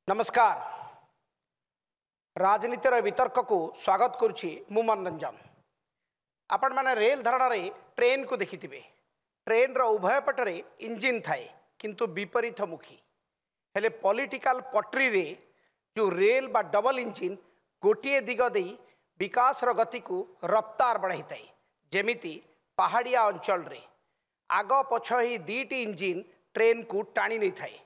नमस्कार। राजनीतिर वितर्क को स्वागत करुछि मु मनोरंजन। आपण माने रेल धारण रे ट्रेन को देखिथिबे। ट्रेन रो उभय पटरे इंजिन थाए किंतु विपरीत मुखी हेले पॉलिटिकल पटरी रे जो रेल बा डबल इंजिन गोटे दिग दे विकास रो गति को रफ्तार बढ़ाई थाए। जेमिति पहाड़िया अंचल रे आग पछ ही दीटी इंजिन ट्रेन को टाणी नहीं थाए।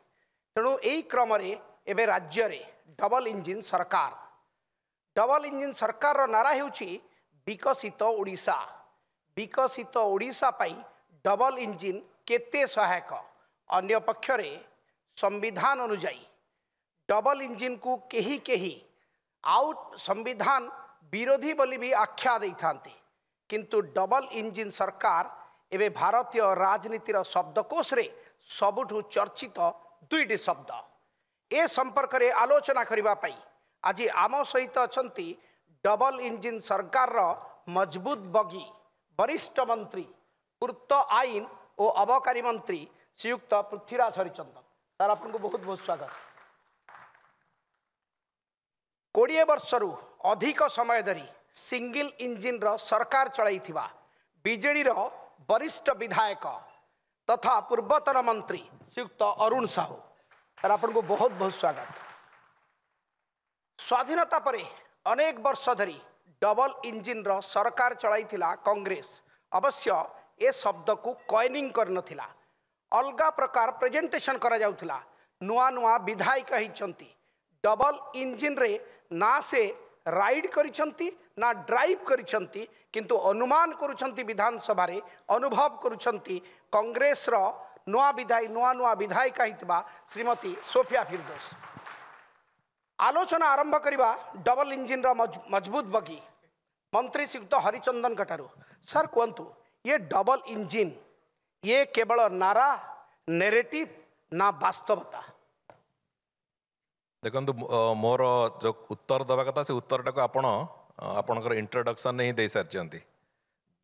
तेणु एई क्रम रे एबे राज्य रे डबल इंजिन सरकार रो नारा हेउछि विकसित ओडिशा। विकसित ओडिशा पाई डबल इंजिन केते सहायक। अन्य पक्ष रे संविधान अनुसार डबल इंजिन को केही आउट संविधान विरोधी बोली भी आख्या दे थांती। किंतु डबल इंजिन सरकार एबे भारतीय राजनीतिर शब्दकोश रे सबुठु चर्चित दुईटी शब्द। ए संपर्क रे आलोचना करिबा पाई आज आम सहित अछंती डबल इंजिन सरकार रो मजबूत बगी वरिष्ठ मंत्री पूर्त आईन और अबकारी मंत्री श्रीयुक्त पृथ्वीराज हरिचंदन। सर आपको बहुत बहुत स्वागत। 20 वर्षरु अधिक समय धरी सिंगल इंजिन रो सरकार चलाइथिबा बीजेडी रो वरिष्ठ विधायक तथा पूर्वतन मंत्री श्रीयुक्त अरुण साहू। सर आपको बहुत बहुत स्वागत। स्वाधीनता परे अनेक वर्ष धरी डबल इंजिन रो सरकार चलाइथिला कांग्रेस। अवश्य ए शब्द को कॉइनिंग कर नथिला, अलगा प्रकार प्रेजेंटेशन करा जाउथिला। नुआ नुआ विधायक हिचंती डबल इंजिन रे ना से राइड करिसंती ना ड्राइव करिसंती, किंतु अनुमान करुछंती विधानसभा रे अनुभव करुछंती कांग्रेस रो नुआ विधायिका हितबा श्रीमती सोफिया फिरदौस। आलोचना आरंभ करिबा डबल इंजिन रो मजबूत बगी मंत्री श्रीयुक्त हरिचंदन कटारू। सर कहतु ये डबल इंजिन ये केवल नारा नेरेटिव ना वास्तवता? देखो मोर जो उत्तर दवा कथा से उत्तर टाक आपणकर इंट्रोडक्शन नहीं दे सारी।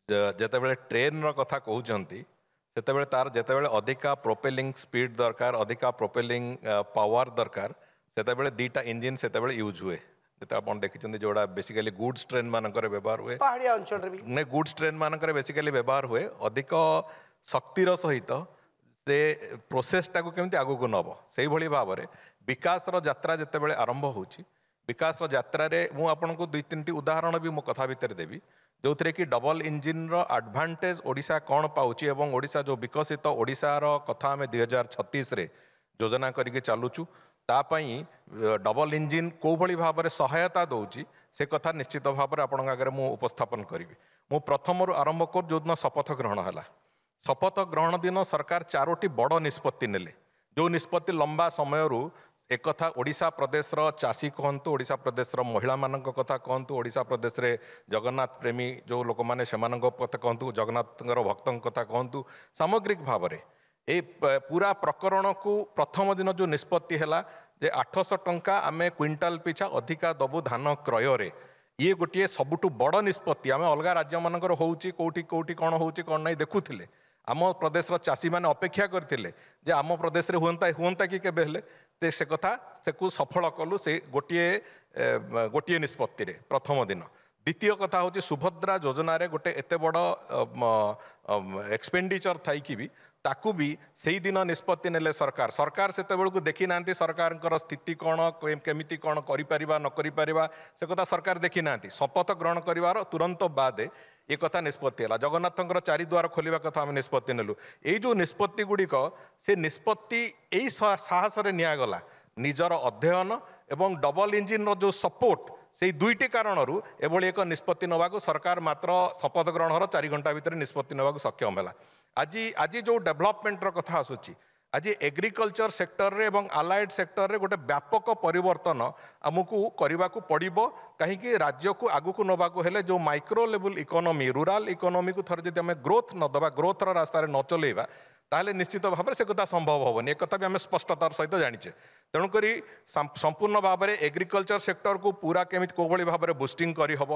जिते ट्रेन रो कथा कहते सेतेबेले तार जितेबेले अधिका प्रोपेलिंग स्पीड दरकार, अधिका प्रोपेलिंग पावर दरकार, सेतेबेले दीटा इंजिन सेतेबेले यूज हुए। जिते आप देखिए जोड़ा बेसिकली गुड्स ट्रेन मानक व्यवहार हुए, पहाड़िया अंचल भी ने गुड्स ट्रेन मानक बेसिकली व्यवहार हुए। अधिक शक्तिर सहित से प्रोसेसटा को केमती आगू को नब से भाव में विकास यात्रा जितेबेले आरंभ होची। विकास यात्रा रे मु आपको दुई तीन उदाहरण भी मो कथा भितर देवी जो थे कि डबल इंजिन रो एडवांटेज ओडिशा कौन पाउची एवं ओडिशा जो विकसित ओडिशा रो कथा आम 2036 रे योजना करके चलुचु तापाई डबल इंजिन को भली भाव में सहायता दौची से कथा निश्चित भाव में आपन आगे मु उपस्थापन करी। मु प्रथम आरंभ कर जो दिन शपथ ग्रहण है। शपथ ग्रहण दिन सरकार 4टी बड़ निष्पत्ति नेले। जो निष्पत्ति लंबा समय एक कथा ओडिशा प्रदेश रो चाषी कहतु, ओडिशा प्रदेश रो महिला मानक कथा कहतु, ओडिशा प्रदेश रे जगन्नाथ प्रेमी जो लोक मैंने से कथा कहतु, जगन्नाथ भक्तों कथा कहतु, सामग्रिक भाव में ए पूरा प्रकरण को प्रथम दिन जो निष्पत्ति है जे 800 टंका आम क्विंटाल पिछा अधिका दबु धान क्रय रे। ये गोटे सबुठु बड़ निष्पत्ति। आम अलग राज्य मानकर होउची कोठी कोठी कौन होउची कौन नहीं देखुथिले। आम प्रदेश चाषी मैंने अपेक्षा करथिले जे आम प्रदेश रे हुंता कि केबे हेले ते से कथा से को सफल कलु से गोटे निष्पत्ति रे प्रथम दिन। द्वितीय कथा हूँ सुभद्रा योजना रे गोटे एते बड़ एक्सपेंडिचर थाई कि भी ताकू भी से दिन निष्पत्ति नेले सरकार। सरकार से को देखी ना सरकार स्थिति कौन केमिति कौन करिपरिबा न करिपरिबा से कथा सरकार देखी ना। शपथ ग्रहण करिवार तुरंत बाद ये कथा निष्पत्ति है। जगन्नाथंकर 4 द्वार खोलिबा कथा आम निष्पत्ति नेलु। ये जो निष्पत्ति गुड़िक से निष्पत्ति यही साहस रे नियागला निजर अध्ययन एवं डबल इंजिन रो जो सपोर्ट से दुईटी कारण एभली एक निष्पत्ति नवा सरकार मात्र शपथ ग्रहण 4 घंटा भितर निष्पत्ति नवा सक्षम है। आज जो डेवलपमेंट कथा आसूची आज एग्रीकल्चर सेक्टर रे एवं आलाइड सेक्टर रे गोटे व्यापक परिवर्तन आमको करने को पड़ो। कहीं राज्य को आगू को नवा हेले जो micro level economy rural economy को थर जब ग्रोथ न दबा ग्रोथ रास्तार न चलेगा ताहले निश्चित भाव में से कथा संभव हेनी। एक कथा भी आम स्पष्टतार सहित जानीचे। तेणुक संपूर्ण भाव में एग्रिकल्चर सेक्टर को पूरा केमी कौ भाव में बुस्टिंग करहब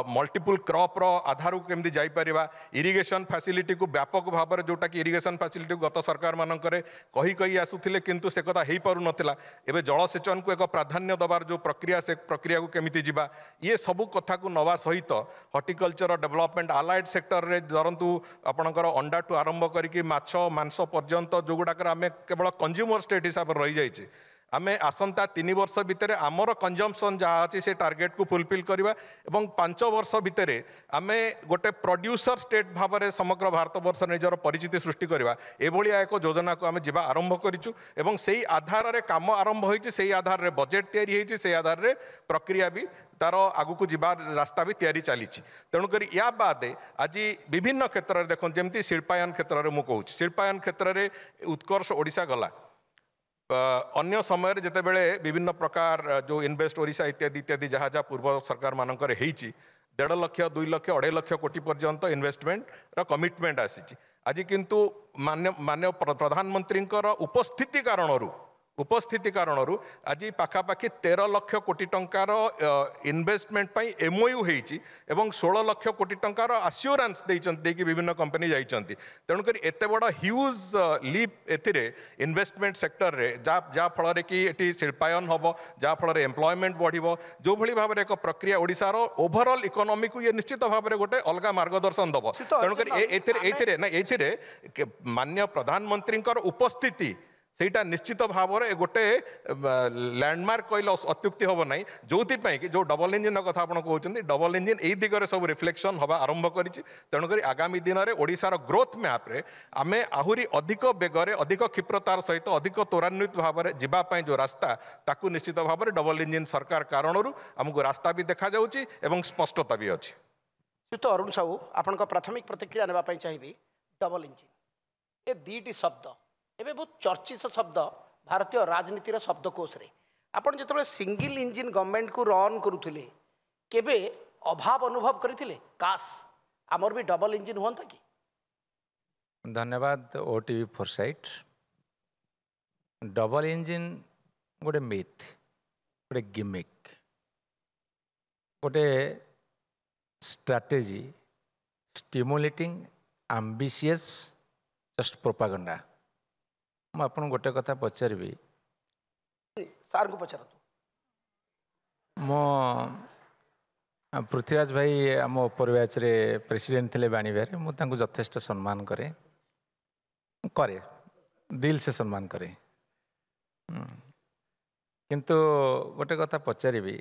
मल्टीपल क्रॉप रो आधार को केमी जापर इरिगेशन फैसिलिटी को व्यापक भाव में जोटा कि इरिगेशन फैसिलिटी गत सरकार मानक कही आसुले किंतु से कथा हो पार नाला एवं जलसेचन को एक प्राधान्य दबार जो प्रक्रिया से प्रक्रिया को केमी जावा ये सबू कथा को नवा सहित हॉर्टिकल्चर डेवलपमेंट आलाइड सेक्टर रे धरतु आपणकर अंडा टू आरंभ करके माछ मांस पर्यंत जो गुड़ाक आम केवल कंज्यूमर स्टेट हिसाब से रही जाइए आमे आसंता 3 वर्ष भितर आमर कंजम्पशन जहाँ अच्छी से टार्गेट को फुलफिल करवा एवं 5 वर्ष भितर आमे गोटे प्रोड्यूसर स्टेट भाव में समग्र भारत वर्ष निजर परिचिति सृष्टि करवा एभलिया एक योजना को आमे जीवा आरंभ करिछु एवं सेही आधार रे काम आरंभ होइछि सेही आधार रे बजेट तैयारी होइछि सेही आधार रे प्रक्रिया भी तार आगु को जीवा रास्ता भी तैयारी चली तेणुक या बाद आज विभिन्न क्षेत्र में देखो जमी शिल्पायन क्षेत्र में मुझे कहूँ शिल्पायन क्षेत्र में उत्कर्ष ओडिशा गला अन्य समय जिते बड़े विभिन्न प्रकार जो इन्वेस्ट ओडिशा इत्यादि इत्यादि जहाँ जहाँ पूर्व सरकार मानक 1.5 लाख 2 लाख 2.5 लाख कोटी पर्यंत इन्वेस्टमेंट कमिटमेंट आसी आज किंतु मान्य प्रधानमंत्री उपस्थिति कारणरू आज पाखापाखि 13 लाख कोटी टंकार इन्वेस्टमेंट पाई एमओयू होईची एवं 16 लाख कोटी टंकार आश्योरेंस देकी विभिन्न कंपनी जाइछंती तेणुक एते बड़ ह्यूज लीप एथिरे इन्वेस्टमेंट सेक्टर रे जा फल रे कि एटी शिल्पायन हबो जा फल रे एम्प्लॉयमेंट बढ़िबो जो भली भाबरे एक प्रक्रिया ओडिसा रो ओवरऑल इकोनॉमी को ये निश्चित भाव में गोटे अलग मार्गदर्शन दबो तेणुक एथिरे माननीय प्रधानमंत्री उपस्थिति सेटा निश्चित भाव में गोटे लैंडमार्क कहले अत्युक्ति हम ना जो कि जो डबल इंजिन कथा आप कहते डबल इंजिन यही दिगरे सब रिफ्लेक्शन हवा आरंभ करी तेणुक आगामी दिन में ओडिशार ग्रोथ मैप रे आमे आहुरी अधिक बेगरे अधिक क्षिप्रतार सहित अधिक त्वरान्वित भाव में जीवाई जो रास्ता ताकू निश्चित भाव में डबल इंजिन सरकार कारणरू आमको रास्ता भी देखा जाउची एवं स्पष्टता भी अच्छी श्रीयुत अरुण साहू आपण प्राथमिक प्रतिक्रिया नापी चाहिए डबल इंजिन ये दीटी शब्द एवं बहुत चर्चित शब्द भारतीय राजनीतिर शब्दकोश रे आपण जो सिंगल इंजिन गवर्नमेंट को रन करुले केबे अभाव अनुभव करथिले काश आमर भी डबल इंजिन हुआ कि धन्यवाद ओटीवी फोरसाइट डबल इंजिन गोटे मिथ गोटे गिमिक गोटे strategy stimulating ambitious just propaganda ମୁଁ ଆପଣଙ୍କୁ ଗୋଟେ କଥା ପଚାରିବି ସାର୍ଙ୍କୁ ପଚାରନ୍ତୁ ମୁଁ ପୃଥ୍ୱୀରାଜ ଭାଇ ଆମ ଉପର ବ୍ୟାଚ୍ରେ ପ୍ରେସିଡେଣ୍ଟ ଥିଲେ ବାଣୀବିହାରରେ ମୁଁ ତାଙ୍କୁ ଯଥେଷ୍ଟ ସମ୍ମାନ କରେ ଦିଲ ସେ ସମ୍ମାନ କରେ କିନ୍ତୁ ଗୋଟେ କଥା ପଚାରିବି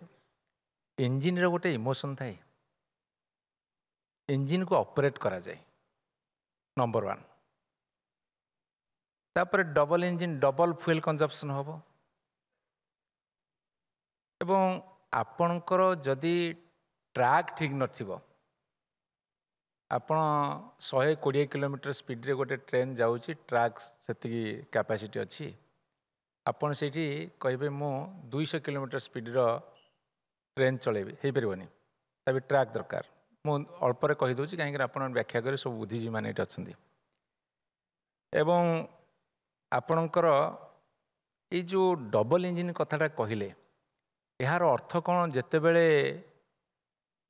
ଇଞ୍ଜିନର ଗୋଟେ ଇମୋସନ୍ ଥାଏ ଇଞ୍ଜିନକୁ ଅପରେଟ୍ କରାଯାଏ नंबर 1 तापर double engine double fuel consumption हम एवं आपणकर जदि ट्रैक ठीक नथिबो आपण 120 किलोमीटर स्पीड रे गोटे ट्रेन जाउची ट्रैक सेति कैपेसिटी अच्छी आपण सेठी कहबे मु 200 किलोमीटर स्पीड रो ट्रेन चलेबी हे परबनी तबे ट्रैक दरकार मु अल्प रे कहि दोची काहे आपण व्याख्या करे सब बुद्धिजीवी माने एटा अछंती एवं आपणकर ये जो डबल इंजिन कथाटा कहले यार अर्थ कौन जितेबले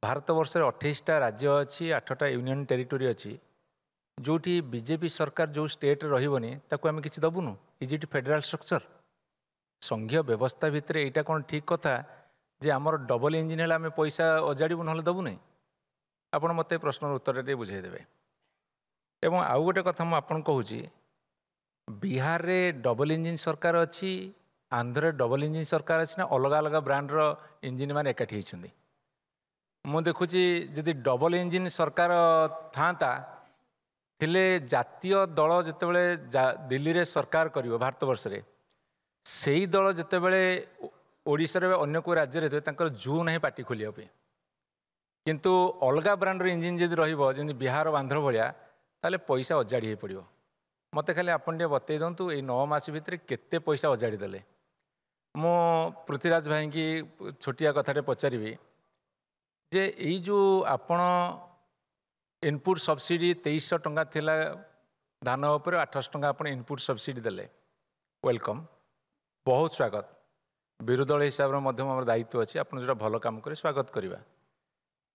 भारत वर्ष 28टा राज्य अच्छी 8टा यूनियन टेरिटोरी अच्छी जोटी बीजेपी सरकार जो स्टेट रही ताको आम किसी दबुनु इजिट फेडराल स्ट्रक्चर संघीय व्यवस्था भितर यहाँ कौन ठीक कथा जे आमर डबल इंजिन है आम पैसा अजाड़ू ना दबु नहीं आपड़ मत प्रश्न उत्तर बुझेदेवे एवं आउ गोटे कथा मुझे कहूँ बिहार रे डबल इंजिन सरकार अच्छी आंध्र डबल इंजिन सरकार अच्छी ना अलग अलग ब्रांडर इंजिन मान एकाठी होती मु देखुची जदि डबल इंजिन सरकार था थिले जातीय दल जितेबले दिल्ली रे सरकार करिवो भारत वर्ष रे सेही दल जितेबले ओडिशा रे अन्य कोई राज्य रे तांकर जू नहीं पार्टी खोलिया पे किंतु अलग ब्रांडर इंजिन जदि रहिबो जेंति बिहार और आंध्र भलिया ताले पैसा अजाड़ी हे पड़िवो मत खाली आपन टे बतई दिंतु ये 9 मास भितर केते पैसा अजाड़ी देले मो पृथ्वीराज भाई की छोटिया कथाटे पचारि जे यही जो आपण इनपुट सब्सिडी 2300 टंका थिला धान उपर 800 टंका आपण इनपुट सब्सिडी देले वेलकम बहुत स्वागत विरोधी दल हिसाब से आम दायित्व अच्छी आप जो भल काम करे स्वागत करवा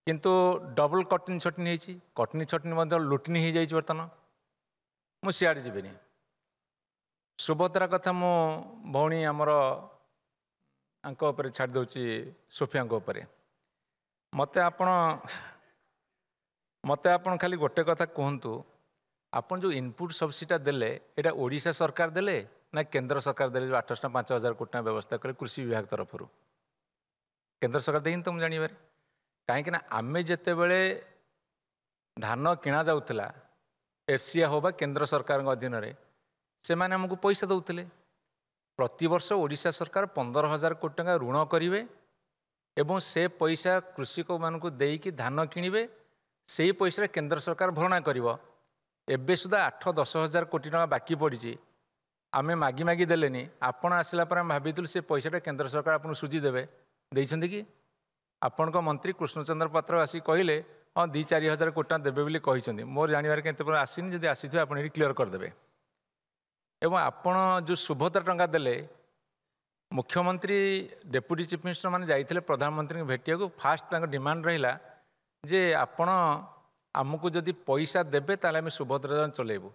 किंतु डबल कटनी छटनी कटनी छटनी लुटनी हो जाए बर्तमान मु सियाड़े जीविनी सुभद्रा कथा मु भौणी आमर छाड़ दूची सोफिया मत आपण खाली गोटे कथा कहतु आपन जो इनपुट सब्सिडीटा देले एटा ओडिशा सरकार देले ना केंद्र सरकार देले जो 8,5,000 कोटी टका व्यवस्था करे कृषि विभाग तरफ केंद्र सरकार देन तुम जानिबारे कहीं ना आमे जेते बेले धान किणा जाउतला एफसीआ हो बा केंद्र सरकार अधीन रे से माने हमको पैसा दउतले प्रति वर्ष ओडिशा सरकार 15,000 कोटी टका ऋण करिवे एवं से पैसा कृषक मानक देकी धान किणिबे से पैसा केंद्र सरकार भरणा करिवो एबे सुधा 8-10,000 कोटी टका बाकी पड़ी आमे मागी मागी देलेनी आपण आसला पर भाविलु से पैसाटा केंद्र सरकार आपन सुझी देवे देइछन्ति कि आपण को मंत्री कृष्णचंद्र पात्र आसी कहले हाँ 2-4,000 कोटी टका देबे बोली कहिसन्ति मोर जानिबार केते पर आसीनी जदि आसीथि आपण एटी क्लियर कर देबे एवं आपण जो सुभद्रा टंका देले मुख्यमंत्री डेप्यूटी चीफ मिनिस्टर माने जाइथिले प्रधानमंत्री भेटिया को फास्ट तांको डिमांड रहिला जे आपण आमको जदि पैसा देबे ताले आम सुभद्रा योजना चलेबू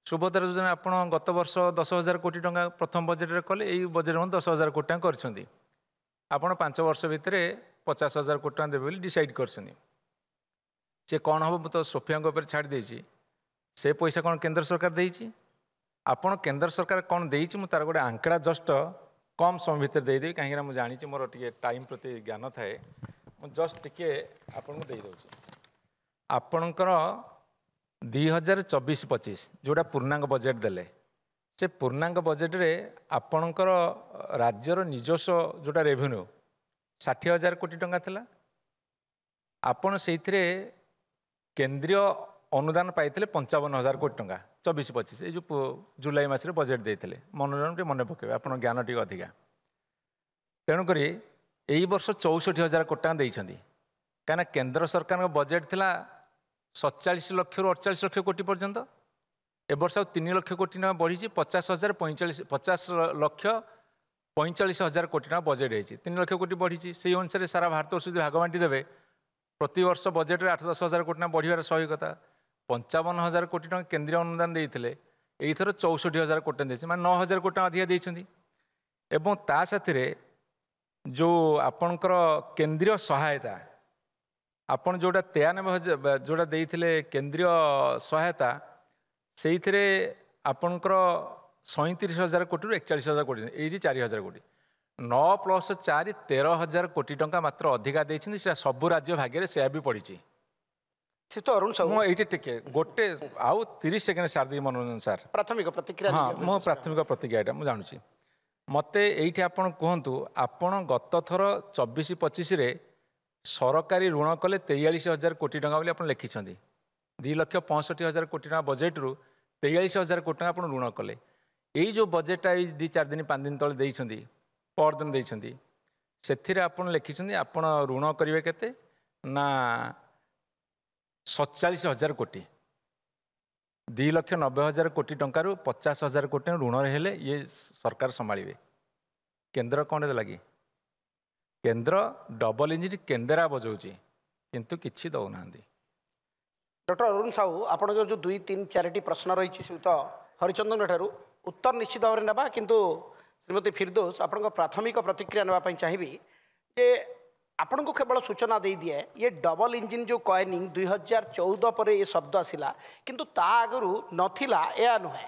सुभद्रा योजना आपण गत वर्ष 10,000 कोटी टंका प्रथम बजेट रे कले एई बजेट में 10,000 कोटी टंका करछन्ती आपण 5 वर्ष भितर 50,000 कोटी टंका देबे बोली डिसाइड करछन्ती से कौन हम तो सोफिया ऊपर छाड़ देछि से पैसा कौन केंद्र सरकार देछि आपण केंद्र सरकार कौन देछि मु तार गोटे आंकड़ा जस्ट कम समय भितर देदेवी कहीं मुझे जानी मोर टे टाइम प्रति ज्ञान थाए मुझे जस्ट टिके आपन को दे दउछि आपणकर 2024-25 जोड़ा पूर्णांग बजेट देले से पूर्णांग बजेट रे आपणकर राज्यर निजस्व जोड़ा रेवेन्यू 60,000 कोटी टंका थिला आपण सेइथिरे केंद्रीय अनुदान पाइथिले 55,000 कोटी टंका 24-25 ये जो जुलाई मास रे बजेट देइथिले मनोरंजन टे मन पकेबे आपण ज्ञान टी अधिका तेणुक यही वर्ष 64,000 कोटी टंका देइछन्ती कहीं केंद्र सरकार बजेट थिला 47 लाख रु 48 लाख कोटी पर्यंत ए वर्ष 3 लाख कोटी टका बढ़ी 50 लाख 45,000 कोटी टका बजेट है 3 लाख कोटी बढ़ी से अनुसार सारा भारत वर्ष भाग बांटी देवे प्रति वर्ष बजेट 8-10,000 कोटी टका बढ़िया स्वाभाविकता 55,000 कोटी टका केंद्रीय अनुदान देते एथर 64,000 कोटी देते माने 9,000 कोटी टका अधिका देइछन्ती एवं ता साथी जो आपणकर केंद्रीय सहायता आपण जोड़ा 93,000 जोड़ा देइथिले केंद्रीय सहायता से आपणकर 37,000 कोटी 41,000 कोटी ये 4,000 कोटी 9 + 4 13,000 कोटी टंका मात्र अधिका देइछन्ती से सब राज्य भाग्य से भी पड़ी से तो अरुण साहू मुझे टिके गोटे आउ 30 सेकेंड सार दी मनोरंजन सार प्राथमिक प्रतिक्रिया हाँ मो प्राथमिक प्रतिक्रिया मुझे जानुची मते एइठी आपण कहतु आपण गत थर 24-25 रे सरकारी ऋण कले 43,000 कोटी टंका बोली आपण लिखिछन्ती 2,65,000 कोटी टंका बजेट रु 43,000 कोटी टंका आपण ऋण कले एई जो बजेट 2-4 दिन 5 दिन तले देइछन्ती पर दिन देइछन्ती सेथिरे आपण लिखिछन्ती आपण ऋण करिवे केते ना 47,000 कोटी 2,90,000 कोटी टंकार 50,000 कोटी ऋण हेले ये सरकार संभाଳିवे केंद्र कौन लगी केंद्र डबल इंजिन केंद्रा बजाऊँच किंतु किछि दौना डॉक्टर अरुण साहू आप जो 2-3-4 प्रश्न रही श्रीयुत हरिचंदन ठारू उत्तर निश्चित भाव में ना किंतु श्रीमती फिरदौस आपण प्राथमिक प्रतिक्रिया नापी चाहिए जे आपण को केवल सूचना दे दिए ये डबल इंजिन जो कॉइनिंग 2014 पर ये शब्द आसला किंतु ता आगु नथिला या नुहे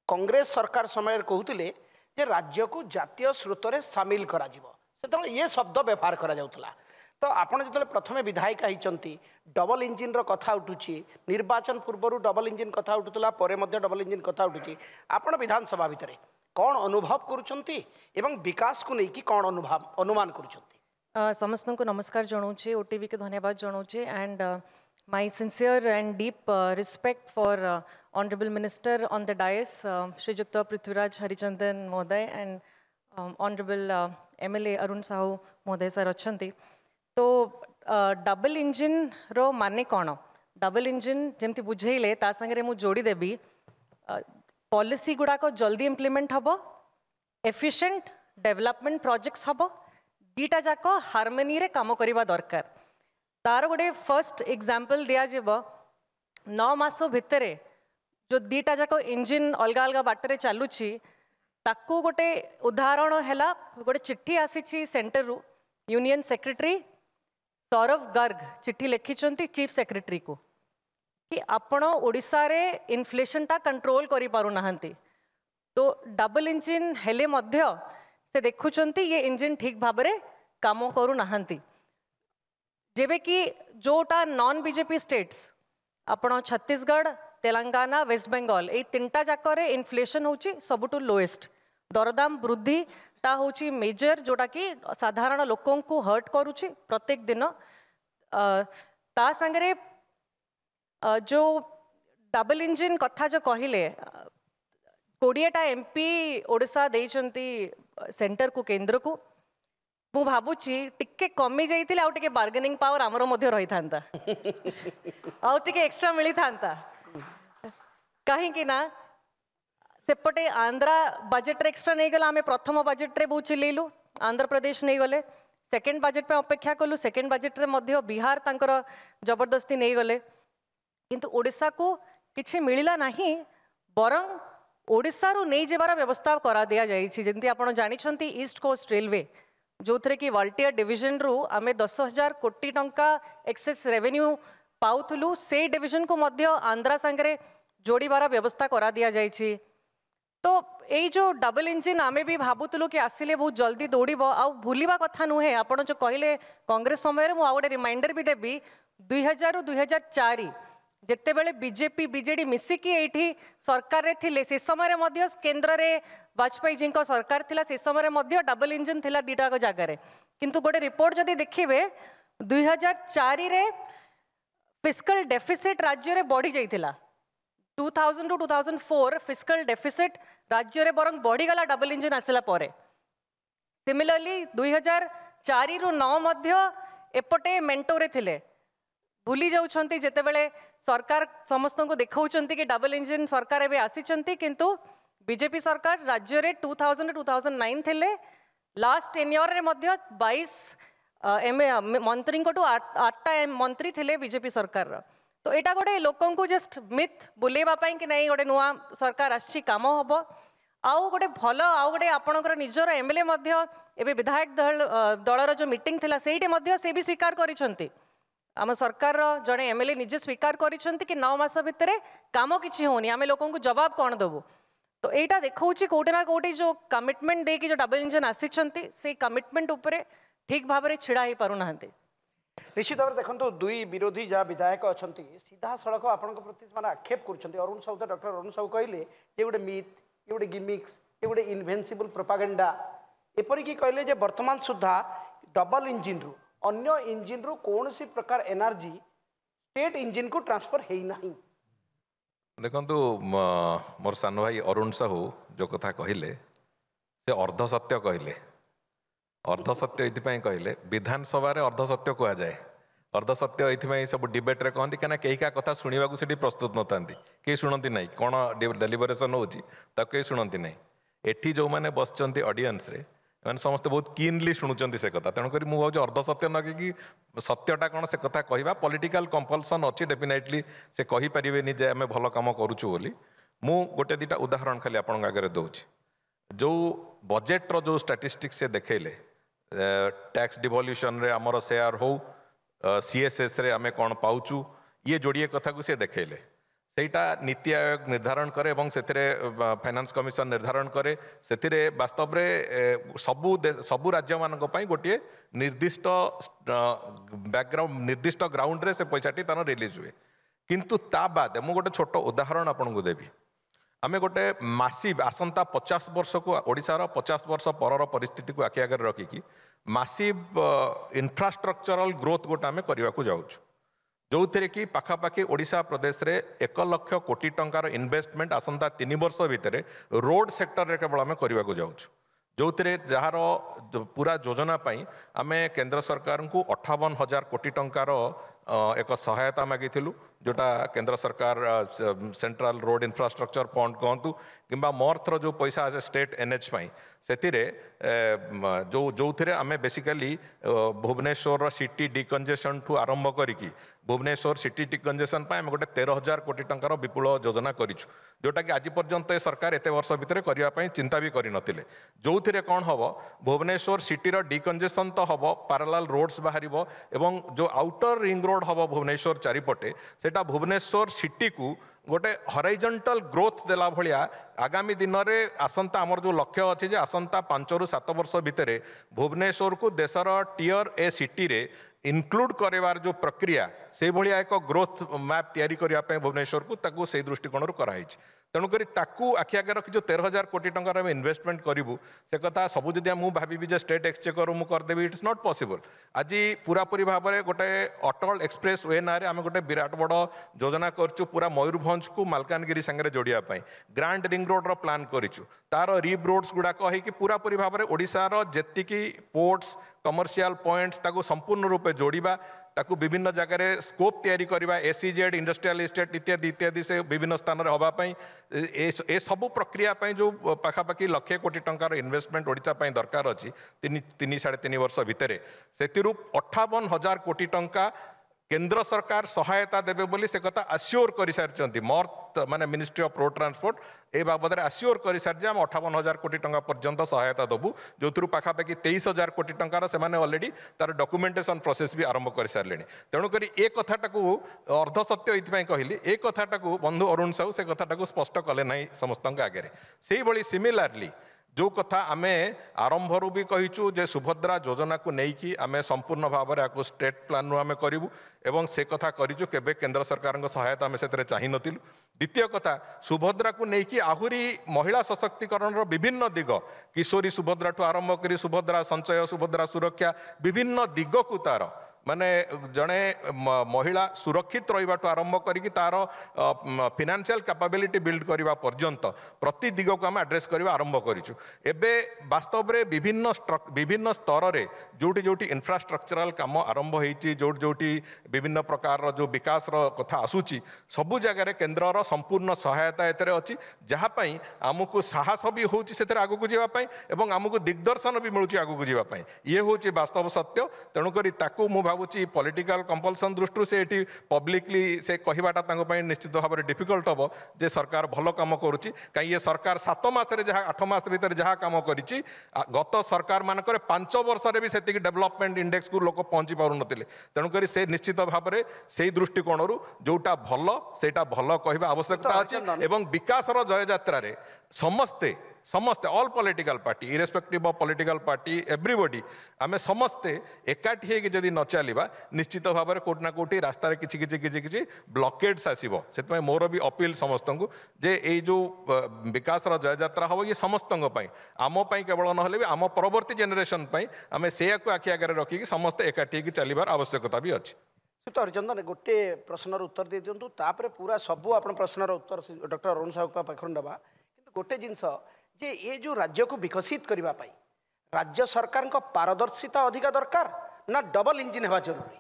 कांग्रेस सरकार समय कहते जे राज्य को जातीय स्रोत में सामिल करा जिवो से ये शब्द व्यवहार करा जाउतला तो आपण जो प्रथम विधायिका होती डबल इंजिन रो कथा उठुची निर्वाचन पूर्व डबल इंजिन कथा उठुला परे मध्य डबल इंजिन कथा उठुची आपण विधानसभा भितर कौन अनुभव करुचंती एवं विकास को लेकिन कौन अनुमान करुचंती समस्त को नमस्कार जनाऊे ओटीवी के धन्यवाद जनाऊे and my sincere and deep respect for honourable minister on the dais Shriyukta Prithviraj Harichandan महोदय and honourable MLA Arun Sahu महोदय सर अच्छा तो डबल इंजिन रो माने कौन डबल इंजिन जमती बुझेले ता संगे मु जोड़ी देबी पॉलिसी गुड़ाक जल्दी इम्प्लीमेंट हम एफिशिएंट डेवलपमेंट प्रोजेक्ट्स हम दीटा जाक हार्मोनी रे काम करवा दरकार तार गोटे फर्स्ट एग्जांपल दिया जीव 9 मास भितर जो दीटा जाक इंजिन अलग अलग बाटर चलुची ताकू गोटे उदाहरण है गोटे चिट्ठी आसी सेंटर रु यूनियन सेक्रेटरी सौरभ गर्ग चिट्ठी लिखिं चीफ सेक्रेटरी को कि आपण ओडिशा रे इन्फ्लेशन टा कंट्रोल करि पारु नाहंती तो डबल इंजिन हेले मध्य से देखुचंती ये इंजिन ठीक भाव में काम करू नाहंती जेबे कि जोटा नॉन बीजेपी स्टेट्स आपण छत्तीसगढ़ तेलंगाना वेस्ट बेंगल ये तीनटा जाकर इन्फ्लेशन होची सबुटू लोएस्ट दरदाम वृद्धि ता होची मेजर जोटा कि साधारण लोकों को हर्ट करुची प्रत्येक दिन ता संगरे जो डबल इंजिन कथा जो कहले 20टा एमपी ओडिशा देइचंती सेंटर को केंद्र को मु भाबुची टिके कमी जाइतिले आउ टिके बार्गेनिंग पावर हमरो मध्य रही थांता आउ टिके एक्स्ट्रा मिली थांता कहीं कि ना सेपटे आंध्रा बजेट एक्स्ट्रा नहीं गला आमे प्रथम बजेट रे बहुत चिल्लैलु आंध्र प्रदेश नहीं गले सेकेंड बजेट पे अपेक्षा कलु सेकेंड बजेट रे मध्य बिहार तांकर जबरदस्ती नहीं गले किंतु ओडिशा को किछि मिलिला नहीं बरं ओडिशा रु नहीं जेबार व्यवस्था करा दिया जाइछि जेंति आपण जानिछंती ईस्ट कोस्ट रेलवे जो थे कि वाल्टियर डिविजन रु आमे 10,000 कोटी टंका एक्सेस रेवेन्यू पाउथलु से डिविजन को मध्य आंध्रा संगरे जोड़ीबार व्यवस्था करा दिया जाइछि तो यही जो डबल इंजिन आमे भी भावुलु कि आसिले बहुत जल्दी दौड़ब आउ भूलिबा कथा नुहे आपण जो कहले कांग्रेस समय मु गोटे रिमाइंडर भी देवी 2000 रु 2004 जिते बेले बीजेपी बीजेडी मिसिकी एठी सरकार रे थिले से समय मध्य केंद्र रे वाजपेयी जी को सरकार थिला से समय मध्य डबल इंजिन थिला दीटा जगह रे किंतु गोटे रिपोर्ट जदि देखिबे 2004 रे फिस्कल डेफिसिट राज्य रे बढ़ी जाइथिला 2000 टू 2004 फिस्कल डेफिसिट राज्य रे बरंग बढ़ी गला डबल इंजिन आसिला परे सिमिलरली 2004 रु 9 मध्य एपटे मेंटो रे थिले भूली जाउछंती जेते बेले सरकार समस्त को देखाउछंती कि डबल इंजिन सरकार एबे आसीचंती किंतु बीजेपी सरकार राज्य रे 2000 2009 थिले लास्ट टेन्योर रे मध्य 22 मंत्री को 8टा मंत्री थिले बीजेपी सरकार रो तो एटा गोटे लोकों को जस्ट मिथ बुलेबा पई कि नहीं गोटे नुआ सरकार आछि काम हबो आउ गोटे भल आउ गोटे आपणकर निजर एमएलए मध्य एबे विधायक दलर जो मीटिंग थिला सेइटे मध्य से भी स्वीकार करिसंती आम सरकार जड़े एमएलए निजे स्वीकार करिसंती कि 9 मास भितर काम किछि होनी आमे लोकों को जवाब कौन देबु तो एटा देखौछि कोटे ना कोटे जो कमिटमेंट दे कि जो डबल इंजन आसीचंती से कमिटमेंट उपरे ठीक भाव में छिड़ा ही पारु नाहंती निश्चित भाव देखो दुई विरोधी जहाँ विधायक अच्छा सीधा सड़क आपण प्रति आक्षेप कर अरुण साहू डॉक्टर अरुण साहू कहले ये गोटे मिथ ये गोटे गिमिक्स ये गोटे इनभेन्सिबल प्रोपागेंडा एपरिकी कहले जे वर्तमान सुधा डबल इंजिन रु अन्य इंजिन रु कौन सी प्रकार एनर्जी स्टेट इंजिन को ट्रांसफर है ना देखु मोर सान भाई अरुण साहू जो कथा कहले से अर्ध सत्य कहले अर्ध सत्य ये कहले विधानसभा अर्ध सत्य कह जाए अर्ध सत्य ये सब डिबेट रे कहती क्या कई का कथा शुणा से प्रस्तुत नता कई शुणती ना कौन डेलीबरेसन होती शुणती ना एठी जो मैंने बसचंत ऑडियंस रे मैंने समस्ते बहुत कीनली शुणुंट से कथा तेणुक मुझे अर्ध सत्य न कि सत्यटा कौन से कथा कहवा पॉलिटिकल कंपल्सन अच्छी डेफिनेटली से कहीपरेनि जे आम भल कम करुचु बोली मु गोटे दीटा उदाहरण खाली आपण आगे दूसरी जो बजेट्र जो स्टाटिस्टिक्स से देखले टैक्स डिवोल्यूशन रे आमर शेयर हो सीएसएस रे आमे कौन पाउचु ये जोड़िए कथा को सी देखले सेटा नीति आयोग निर्धारण करे एवं सेतिरे फाइनेंस कमिशन निर्धारण करे सेतिरे वास्तव रे सबु राज्य मानक पई गोटे निर्दिष्ट बैकग्राउंड निर्दिष्ट ग्राउंड रे से पैसाटी तार रिलीज हुए किंतु ता बाद मु गोटे छोट उदाहरण आपन को देबी आमे गोटे मासिव आसंता 50 वर्ष को ओडिशार 50 वर्ष परर परिस्थिति को आखि आगे रखिकी मासिव इंफ्रास्ट्रक्चरल ग्रोथ गोटे आमे करने को जाऊँ जो थे कि पाखापाखि ओडिशा प्रदेश रे 1 लाख कोटी टंकार इन्वेस्टमेंट आसंता 3 वर्ष भितर रोड सेक्टर रे केवल आमे करने को जाऊँ जो थे जार पूरा योजना पाई आमे केंद्र सरकार को 58,000 कोटी टंकार एक सहायता मागिथिलु जोटा केंद्र सरकार सेंट्रल रोड इंफ्रास्ट्रक्चर फंड कहतु कि मर्थर जो पैसा आसे स्टेट एनएच से जो थे आम बेसिकली भुवनेश्वर सिटी डिकंजेशन ठू आरंभ करी भुवनेश्वर सिटी डिकंजेशन आम गोटे 13,000 कोटी टंकार विपुल योजना करूँ जोटा कि आज पर्यंत सरकार एत वर्ष भितर करने चिंता भी करनथिले जो थे कौन हम भुवनेश्वर सिटीर डिकंजेशन तो हम पैरेलल रोड्स बाहर एवं जो आउटर रिंग रोड हम भुवनेश्वर चारिपटे सेटा भुवनेश्वर सिटी को गोटे हॉरिजॉन्टल ग्रोथ देला भलिया आगामी दिन में आसंता आमर जो लक्ष्य अच्छे जे आसंता 5 ରୁ 7 वर्ष भितर भुवनेश्वर को देशर टियर ए सिटी रे इनक्लूड करवार जो प्रक्रिया से भाया एक ग्रोथ मैप तैयारी करने भुवनेश्वर को ताकू से दृष्टिकोण कराई तेणुक ताकू आखि आगे रखी जो 13,000 कोटी टंकार आम इन्वेस्टमेंट करूँ से कथा सबू जदि मुझे भावी जे स्टेट एक्सचेकर मुझे करदेवी इट्स नॉट पॉसिबल आज पूरापूरी भाव में गोटे अटल एक्सप्रेस वे ना आम गोटे विराट बड़ योजना करूँ पूरा मयूरभंज को मालकानगिरी सांगे जोड़ापी ग्रांड रिंग रोड प्लान करूँ तार रिब रोड्स गुड़ाक होगी पूरापूरी भाव में ओडिशार जेतिकी पोर्ट्स कमर्शियल पॉइंट्स ताकू संपूर्ण रूपे जोड़िबा ताकू विभिन्न जगह स्कोप तैयारी करबा एसीजेड इंडस्ट्रियल एस्टेट इत्यादि इत्यादि से विभिन्न स्थान में हवापाई ए सबु प्रक्रिया जो पाखापाखि 1,00,000 कोटी टंकार इन्वेस्टमेंट ओडिशा दरकार अच्छी 3-3.5 वर्ष भितर से 58,000 कोटी टंका केंद्र सरकार सहायता देवे बोली से कथा आश्योर कर सारी मर्थ माने मिनिस्ट्री ऑफ रोड ट्रांसपोर्ट ए बाबद आश्योर कर सारी आम 58,000 कोटी टंका पर्यंत सहायता देवु जो पाखापाखि 23,000 कोटी टंकार से ऑलरेडी तार डॉक्यूमेंटेशन प्रोसेस भी आरंभ कर सारे तेणुक ए कथाटा अर्ध सत्य ये कहली ए कथाटा बंधु अरुण साहू से कथाटा स्पष्ट कले ना समस्त आगे से भाई सिमिलारली जो कथा आम आरंभरू भी कहीचु जे सुभद्रा योजना को लेकिन आम संपूर्ण भाव में आपको स्टेट प्लान आम करूँ एवं से कथा करूँ केबे केंद्र सरकार सहायता आम से चाह नु द्वितीय कथा सुभद्रा को लेकिन आहुरी महिला सशक्तिकरण विभिन्न दिग किशोरी सुभद्रा ठू आरंभ कर सुभद्रा संचय सुभद्रा सुरक्षा विभिन्न दिग को तार माने जड़े महिला सुरक्षित रही आरंभ करी तार फाइनेंशियल कैपेबिलिटी बिल्ड करने पर्यंत प्रति दिग को आम एड्रेस करवा आरंभ करूँ एबे वास्तव में विभिन्न स्तर में जोटी जोटी इंफ्रास्ट्रक्चरल काम आरंभ होती जोटी विभिन्न प्रकार जो विकास कथा आसूची सबु जगह केंद्र संपूर्ण सहायता एतरे अच्छी जहाँपाई आमको साहस भी होची से आगू जावाई एवं आमको दिग्दर्शन भी मिलूँ आगू जावाई ये हूँ वास्तव सत्य तेणुक भावुची पॉलिटिकल कंपल्सन दृष्टि से ये पब्लिकली से कहवाटा निश्चित भाव में डिफिकल्ट हम जे सरकार भल कम करुच्ची कहीं ये सरकार 7 मास 8 मास भीतर जहाँ कम करी गत सरकार मानक 5 वर्ष से भी से डेवलपमेंट इंडेक्स को लोक पहुँची पार ना तेणुक से निश्चित भाव में से दृष्टिकोण जोटा भल से भल कह आवश्यकता अच्छी एवं विकास जय यात्रा समस्ते समस्ते all political party irrespective of political party everybody आमे समस्ते एकाठी होगी जदि न चलिबा निश्चित भाव में कोटना कोटी रास्तार किछि ब्लॉकेड्स आसीबो सेतमै मोर भी अपील समस्त को जे ए जो विकास जय यात्रा हम ये समस्त आम केवल ना भी आम परवर्ती जेनेरेशन आम से आखि आगे रखिकी समस्ते एकाठी होगी चलिबार आवश्यकता भी अच्छी तो हरिचंदन गोटे प्रश्नर उत्तर दे दिंतु तापर पूरा सबू आप प्रश्नर उत्तर डॉक्टर अरुण साहू का पाखर नवा कि गोटे जिनस जे ये जो राज्य को विकसित करने राज्य सरकार को पारदर्शिता अधिका दरकार ना डबल इंजिन होगा जरूरी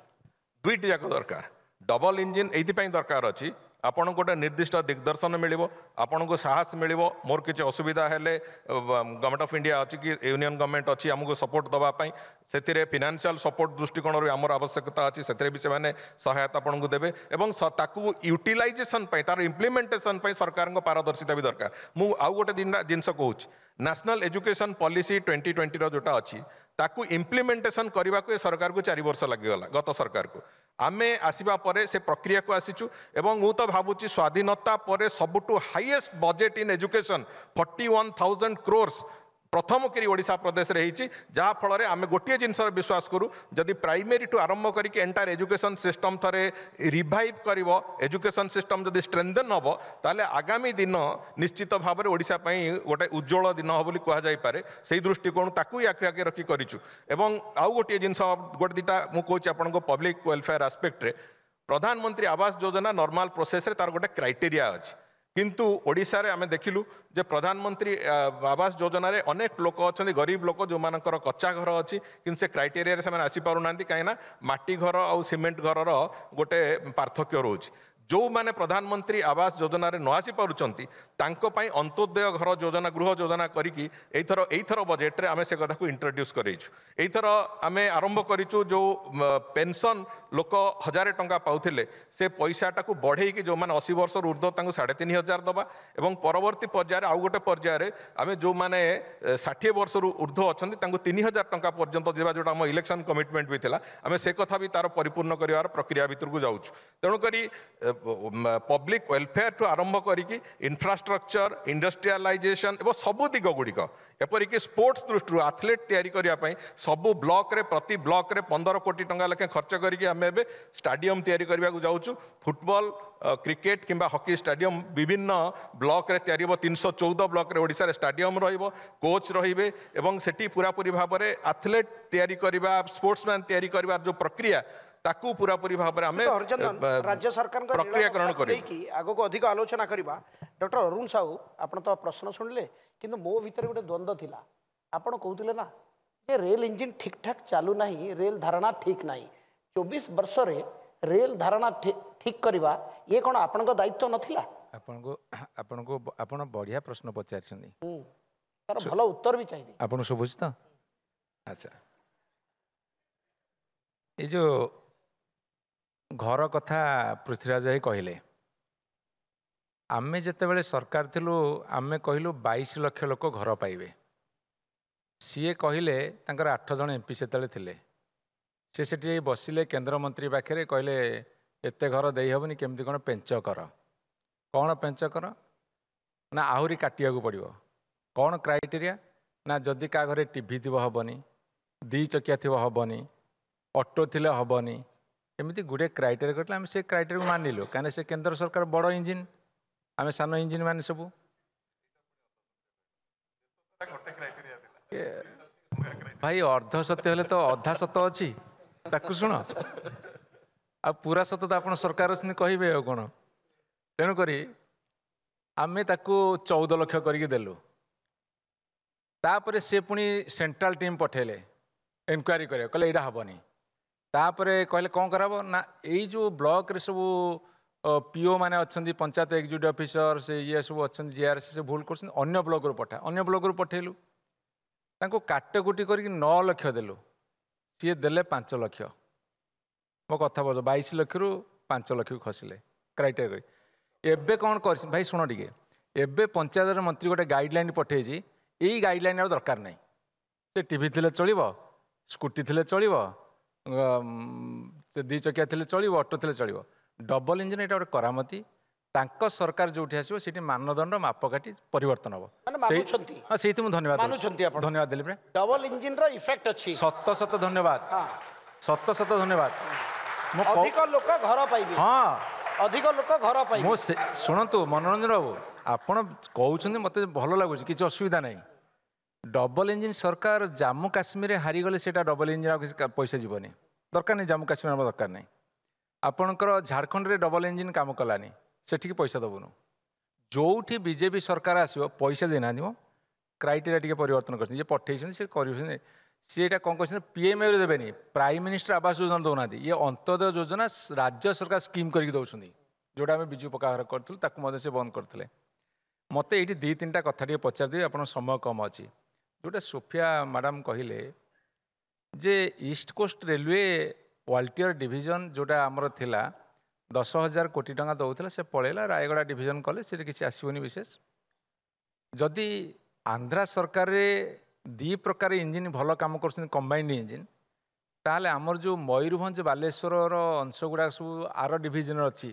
दुईटी जाक दरकार डबल इंजिन ये दरकार अच्छी आपन गोटे निर्दिष्ट दिग्दर्शन मिल आपन को साहस मिल मोर किसी असुविधा हेले गवर्नमेंट ऑफ इंडिया अच्छी कि यूनियन गवर्नमेंट अच्छी आमको सपोर्ट दवाई से फाइनेंशियल सपोर्ट दृष्टिकोण आमर आवश्यकता अच्छी से भी से सहायता आपन को देवे एवं ताकू यूटिलाइजेशन तार इम्प्लीमेंटेशन सरकार पारदर्शिता भी दरकार मु आउ गोटे जिनस कहूँ नेशनल एजुकेशन पॉलिसी 2020 जोटा अच्छी ताकू इम्प्लीमेंटेशन करने को सरकार को 4 वर्ष लगिगला गत सरकार को आमे आसीबा परे से प्रक्रिया को आसीचु एवं मु तो भावुची स्वाधीनता परे सबुटु highest budget in education 41,000 crores प्रथम करी ओडिशा प्रदेश रे हिची जहाँ फल आम गोटे जिनस विश्वास करूँ जदि प्राइमेरी टू आरंभ करके एंटायर एजुकेशन सिस्टम थरे रिवाइव करिवो एजुकेशन सिस्टम जदि स्ट्रेंथन हम ताले आगामी दिन निश्चित भाव में ओडिशा पई गोटे उज्जवल दिन हो बोली कह जाय पारे से दृष्टिकोण ताकू आखि आगे रखी करिचु एवं आउ गोटे जिनस गोटे दिटा मु कहूँ आपन को पब्लिक वेलफेयर एस्पेक्ट रे प्रधानमंत्री आवास योजना नॉर्मल प्रोसेस रे तार गोटे क्राइटेरिया अछि किंतु ओडिशा रे आमे देखिलु जे प्रधानमंत्री आवास योजना रे अनेक लोक अच्छा गरीब लोक जो मानकर कच्चा घर अच्छी कि से क्राइटेरिया से आसी पारना कहीं माटी घर और सीमेंट घर गोटे पार्थक्य रोच जो माने प्रधानमंत्री आवास योजना रे न आसी पारुचंती तांको पई अंत्योदय घर योजना गृह योजना करिकी एथर बजेट रे आमे से कथा को इंट्रोड्यूस करेछु। एथर आमे आरंभ करिछु जो पेंशन लोक 1000 टंका पाउथिले से पैसाटा को बढ़े कि जो माने 80 वर्ष ऊर्ध्व तांको 3500 दबा एवं परवर्ती पर्याय आउ गोटे पर्याय आमे जो माने 60 वर्ष ऊर्ध्व अछंती तांको 3000 टंका पर्यंत जेबा जोटा हम इलेक्शन कमिटमेंट भी थिला आमे से कथा भी तार परिपूर्ण करिवार प्रक्रिया भितर को जाउछु। तेणु करी पब्लिक वेलफेयर ठू आरंभ करिकी इंफ्रास्ट्रक्चर इंडस्ट्रियलाइजेशन एवं सबु दिग गुड़िक एपरिक स्पोर्ट्स दृष्टि आथलेट तैयारी करने सबू ब्लॉक रे प्रति ब्लॉक रे 15 कोटी टंका लेखे खर्च करके आम ए स्टाडियम तैयारी करने को जाऊँ। फुटबॉल क्रिकेट किंबा हॉकी स्टाडियम विभिन्न ब्लॉक रे तैयारी 314 ब्लॉक रे ओडिशा रे स्टाडियम रहिबो कोच रहिबे एवं सेठी पूरापूरी भाव में आथलेट तैयारी करबा स्पोर्ट्समैन तैयारी करबा जो प्रक्रिया ताकू पूरापूरी भाव में आम राज्य सरकार प्रक्रियाकरण करी आगो को अधिक आलोचना करबा। डॉक्टर अरुण साहू आपण तो प्रश्न सुनले किंतु मो भीतर गोटे द्वंद्व थिला आपण कहउतिले ना जे रेल इंजिन ठीक ठाक चालू नहीं रेल धारणा ठीक नहीं 24 वर्ष रे रेल धारणा ठीक करबा ये कोन आपण को दायित्व नथिला? आपण बढ़िया प्रश्न पचारछनी तार भलो उत्तर भी चाहिए आपण सुबुझ तो। अच्छा ये जो घर कथा पृथ्वीराज भाई कहले आमे जेतेबेले सरकार थिलु आमे कहलु 22 लाख लोक घर पाइबे सीए कहले तांकर 8 जन एमपी सेतले थिले से सेठी बसिले केंद्र मंत्री पाखे कहले एते घर देई हबनी केमती कोन पेंच कर कौन पेंच कर ना आहुरी काटिया को पड़ो कौन क्राइटेरिया ना जदि का घरे टीवी थी हबनी 2 चकिया थी हबनी ऑटो थिले हबनी एमती गुड़े क्राइटेरिया करते आम से क्राइटेरिया को मानिलु कहीं से केंद्र सरकार बड़ इंजिन आम सान इंजिन मान सब भाई अर्ध सत्य हेले तो अधा सत अच्छी ताकू शुण आ पूरा सत तो आप सरकार कहे आ कौन तेणुक आमे ताकू 14 लाख करके देलु तापर से पुणी सेंट्रल टीम पठेले इनक्वारी करे कहले एटा हबनी तापरे कहले कौन कराबो ना यही जो ब्लॉक रे सब पीओ माने अच्छी पंचायत एक्जिक्यूटिव ऑफिसर से ये सब अच्छी जीआरसी से भूल कर अन्य ब्लॉक रू पठा अन्य ब्लॉक रू पठेलु तांको काटकुटी करके 9 लाख देलु सी देले 5 लाख मो कथा बोझ 22 लाख रु 5 लाख खसिले क्राइटेरिया करी एबे कौन कर भाई शुण टिके एबे पंचायत मंत्री गोटे गाइडलाइन पठे यही गाइडलाइन दरकार नहीं से टीवी थिले चलिबो स्कूटी थिले चलिबो से 2 चकिया थिले चलिबो ऑटो थिले चलिबो डबल इंजिन एटा गोटे करामती तांको सरकार जोठी आसीबो सेठी मानदंड मापकाठी परिवर्तन हो हां सेठी मु धन्यवाद धन्यवाद देली प्रे डबल इंजिन रो इफेक्ट अछि सत धन्यवाद सत धन्यवाद अधिक लोक घर पाइबे हां अधिक लोक घर पाइबे मो सुनंतु मनोरंजन बाबू आपण कहउछन मते भलो लागुछ किछ असुविधा नाही डबल इंजिन सरकार जम्मू काश्मीर हारी गले सेटा डबल इंजिन पैसा जीवनी दरकार नहीं जम्मू काश्मीर दरकार नहीं आपणकर झारखंड रे डबल इंजिन काम कलानी सेठी पैसा दबुनु जोठी बीजेपी सरकार आसो पैसा देना क्राइटेरिया टिके परिवर्तन कर पठे से सीटा कौन कहते PMA देवेनि prime minister Awas Yojana दौना ये अंत्योदय योजना राज्य सरकार स्कीम करके दौरान जोटा आम विजु पक्का करूँ से बंद करते मत ये 2-3टा कथा टे पचारदेवी आप समय कम अच्छी जोटा सोफिया मैडम कहले जे East Coast Railway Waltair division जोटा आमर थिला 10,000 कोटी टंका दौला से पलैला रायगड़ा डिविजन कले से किसी आसबनी विशेष जदि आंध्रा सरकार रे 2 प्रकार इंजिन भल कम कर कंबाइंड इंजिन ताहले आमर जो मयूरभंज बालेश्वर अंश गुड़ा सब आर डिविजन अच्छी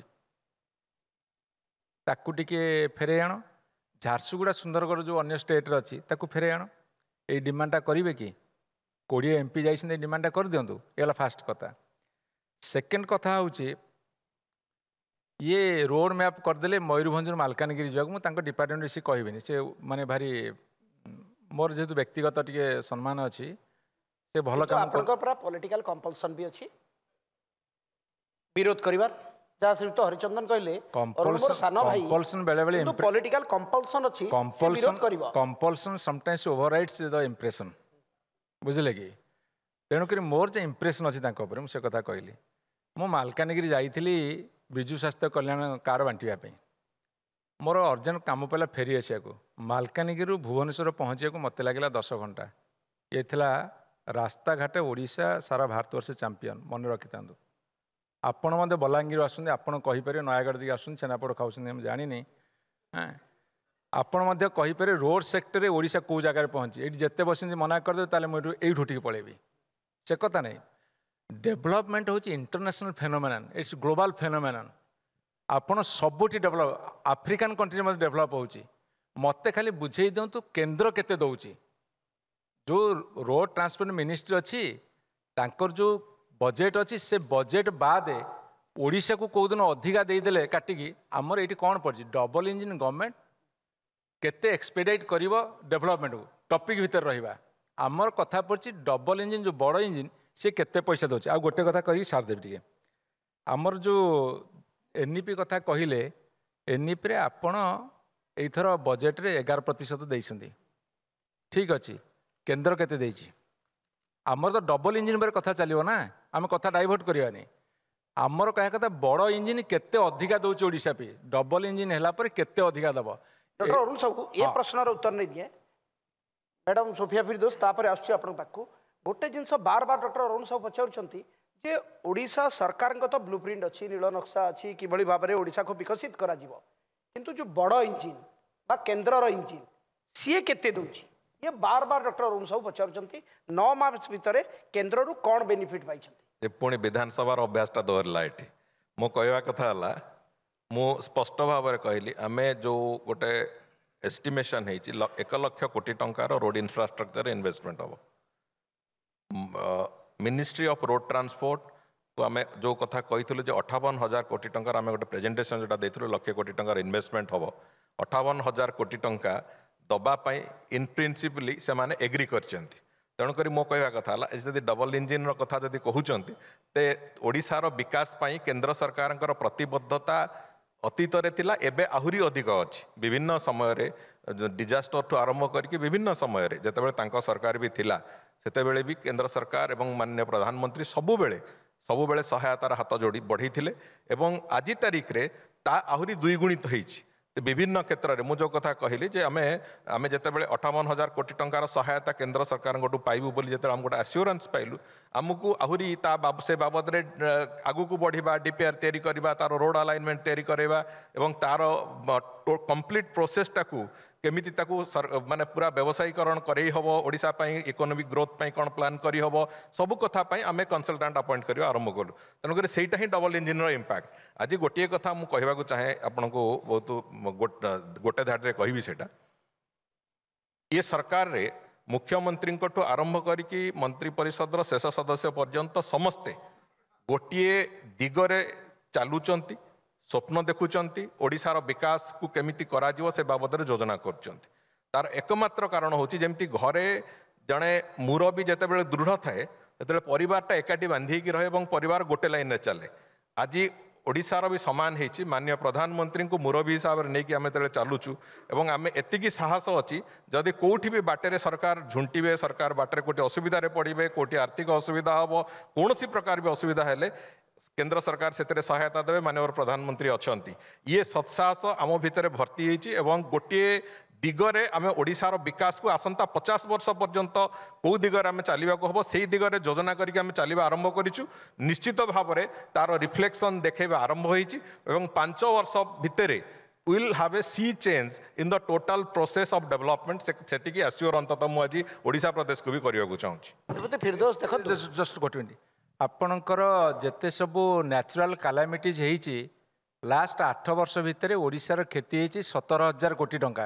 ताकू टिके फेरे आण झारसुगुड़ा सुंदरगढ़ जो अन्य स्टेट अच्छी ताकू फेरे आण ये डिमांडा करेंगे कि 20 एमपी जाइए डिमांडा कर दिंतु ये फास्ट कथा सेकेंड कथा हूँ ये रोड मैप करदे मयूरभंज मालकानगिरी जाऊँ डिपार्टमेंट से कहबी से माने भारी मोर जेहेतु व्यक्तिगत टिके सम्मान अच्छी से भल काम पॉलिटिकल कंपल्सन भी अच्छी विरोध करिवार जहाँ श्रीयुक्त हरिचंदन कहले कंपल्सन बेले बेले पॉलिटिकल कंपल्सन अच्छी compulsion sometimes overrides the impression बुझिले कि तेणुक मोर जो इंप्रेशन अच्छी मुझे कथा कहली मु मालकानगिरी जाइली विजु स्वास्थ्य कल्याण कार्ड बांटा मोर अर्जेंट काम पड़ा फेरी आसिया मालकानगिरी भुवनेश्वर पहुँचा मत लगे 10 घंटा ये थिला रास्ता घाटे ओडिशा सारा भारतवर्ष चैंपियन मन रखी था आपण मत बलांगीर आसुँच आपण कहीपर नयागढ़ दिखे आसुँच छेनापोड़ खाऊँ जानी हाँ आपण कहीपर रोड सेक्टर में ओडिशा कौ जगार पहुँची ये जिते बस मना करदे ताले मुझे यूठी पलैबी से कथा नहीं डेभलपमेंट हूँ international phenomenon it's global phenomenon आपण सबुठी डेभलप आफ्रिकान कंट्री में डेभलप होची मत खाली बुझे दिंतु केन्द्र केते दौची जो रोड ट्रांसपोर्ट मिनिस्ट्री अच्छी तांकर जो बजेट अच्छी से बजेट बाद ओडिशा को कौ दिन अधिका देदेले काटिकी आमर ये कौन पड़ी डबल इंजिन गवर्नमेंट केते एक्सपेडाइट करिवो डेभलपमेंट को टॉपिक भीतर रहिबा आमर कथा पड़ी डबल इंजिन जो बड़ इंजिन से केते पैसा दौर आ गोटे कथा कही सारदेव टे आमर जो एनईपी कथा कहले एनईपी आपण एथर बजेट रे 11% देइछंदी ठीक अच्छी केन्द्र केते देइछि आमर तो डबल इंजिन पर कथा चलियो ना आम कथा डाइवर्ट करवानी आमर कह कथा बड़ इंजिन केते अधिका दौर ओडिशा पे डबल इंजिन हैला पर केते अधिका दब डॉक्टर अरुण साहू ये प्रश्नर उत्तर नहीं दिए मैडम सोफिया फिरदोस तापर आसुची आपन पाखु गोटे जिनस बार बार डॉक्टर अरुण साहू पचारुछंती जे ओडिशा सरकार तो ब्लूप्रिंट अच्छी नील नक्शा अच्छी किभली भाव में ओडिशा को विकसित करा जिवो किंतु जो बड़ इंजिन बा केन्द्रर इंजिन सीए केते दउची ये बार बार डॉक्टर अरुण साहू पचारुछंती 9 मास भितर केन्द्र रु कोन बेनिफिट पाइछंती पुणी विधानसभा अभ्यासटा दोहरला ये मो कहवा कथा है मु स्पष्ट भाव में कहली आम जो गोटे एस्टिमेशन है 1 लाख कोटी टंकार रोड इंफ्रास्ट्रक्चर इन्वेस्टमेंट हम मिनिस्ट्री ऑफ रोड ट्रांसपोर्ट को आम जो कथा कही 58,000 कोटी टंकार आम गोटे प्रेजेंटेशन जो देते लक्षे कोटी टंकार इन्वेस्टमेंट हम 58,000 कोटी टंका दबापाई इन प्रिंसिपली से माने एग्री करछंती तेणुक मो कहवा कथा जदि डबल इंजिन कथा जदि कहते ते ओडिशार विकास पाई केंद्र सरकार प्रतिबद्धता अतीत थिला एबे आहुरी अधिक अच्छी विभिन्न समय डिजास्टर ठू आरंभ करके विभिन्न समय जितेबाला सरकार भी थिला सेतेबेले भी केंद्र सरकार एवं माननीय प्रधानमंत्री सबुबेले सहायतार हाथ जोड़ी बढ़ी थिले एवं आज तारीख रे ता आहुरी द्विगुणित होईछि विभिन्न क्षेत्र में मुझे कथा कहली जे आमे आमे जितेबाला 58,000 कोटी टंकार सहायता केंद्र सरकार पाइबू बोली जिते आम गोटे आश्योरेंस पाइलु आमको आहुरी से बाबद आगु को बढ़िबा डीपीआर तैयारी करबा तार रोड अलाइनमेंट तैयारी करबा एवं तार कंप्लीट प्रोसेसटा को केमिति ताकू माने पूरा व्यवसायीकरण करई हबो ओडिशा पई इकोनॉमिक ग्रोथ पई कोन प्लान करी हबो सब कथा पई आमे कंसल्टेंट अपॉइंट करियो आरंभ करू तेणुक सेटा ही डबल इंजिन रो इम्पैक्ट आज गोटे कथा मु कहबाकू चाहे आपन को बहुत गोटे धारे कहबी सेटा ये सरकार रे मुख्यमंत्री ठू आरंभ करिकी मंत्री परिषद शेष सदस्य पर्यंत समस्ते गोटे दिगरे चालुचंती स्वप्न देखुंट ओडिशार विकास को केमिति कराजिवो से बाबद योजना करछंती तार एकमात्र कारण होची जेमती घरे जड़े मुरबी जितेबाला दृढ़ थाए सेतेबेले परिवारटा एकाठी बांधिकी रहे और परिवार गोटे लाइन में चले आज ओडिशार भी समान होती माननीय प्रधानमंत्री को मुरबी हिसाब से नहीं आम जो चलुचु और आम एति साहस अच्छी जदि कौटी भी बाटे सरकार झुंटे सरकार बाटे कोटी असुविधा पड़े कोटी आर्थिक असुविधा हम कौन प्रकार भी असुविधा है केंद्र सरकार से सहायता देवे माननीय प्रधानमंत्री अच्छा ये सत्साहस आम भितर भर्ती होती गोटे दिगरे आम ओडिशार विकास को आसंता 50 वर्ष पर्यंत कौ दिगरे आम चलने हम से दिगरे योजना करके आम चलवा आरंभ करूँ निश्चित भाव में तार रिफ्लेक्शन देखा आरंभ होती 5 वर्ष भितर will have a sea change in the total process of development से आश्योर अंत मुझे ओडिशा प्रदेश को भी करने को चाहूँगी फिरदौस देख जस्ट गोटे मिनट आपणकर जेते सबू नेचुरल कैलामिटीज होती लास्ट 8 वर्ष भितर ओडिशार क्षति होती 17,000 कोटी टंका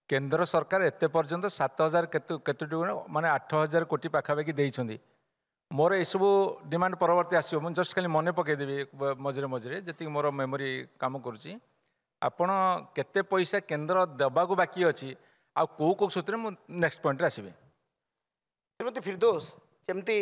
केंद्र सरकार एते पर्यंत 7,000 केतोटी माने 8,000 कोटी पाखापाखि देइछंदी मोर एसबू डिमांड परवर्ती आसो मुझे जस्ट खाली मन पकईदेवी मझे मझे जी मोर मेमोरी काम करुच्ची आपण केते पैसा केंद्र देवाक बाकी अच्छी आ कौ सूत्र मु नेक्स्ट पॉइंट आसबि श्रीमती फिरदौस जमती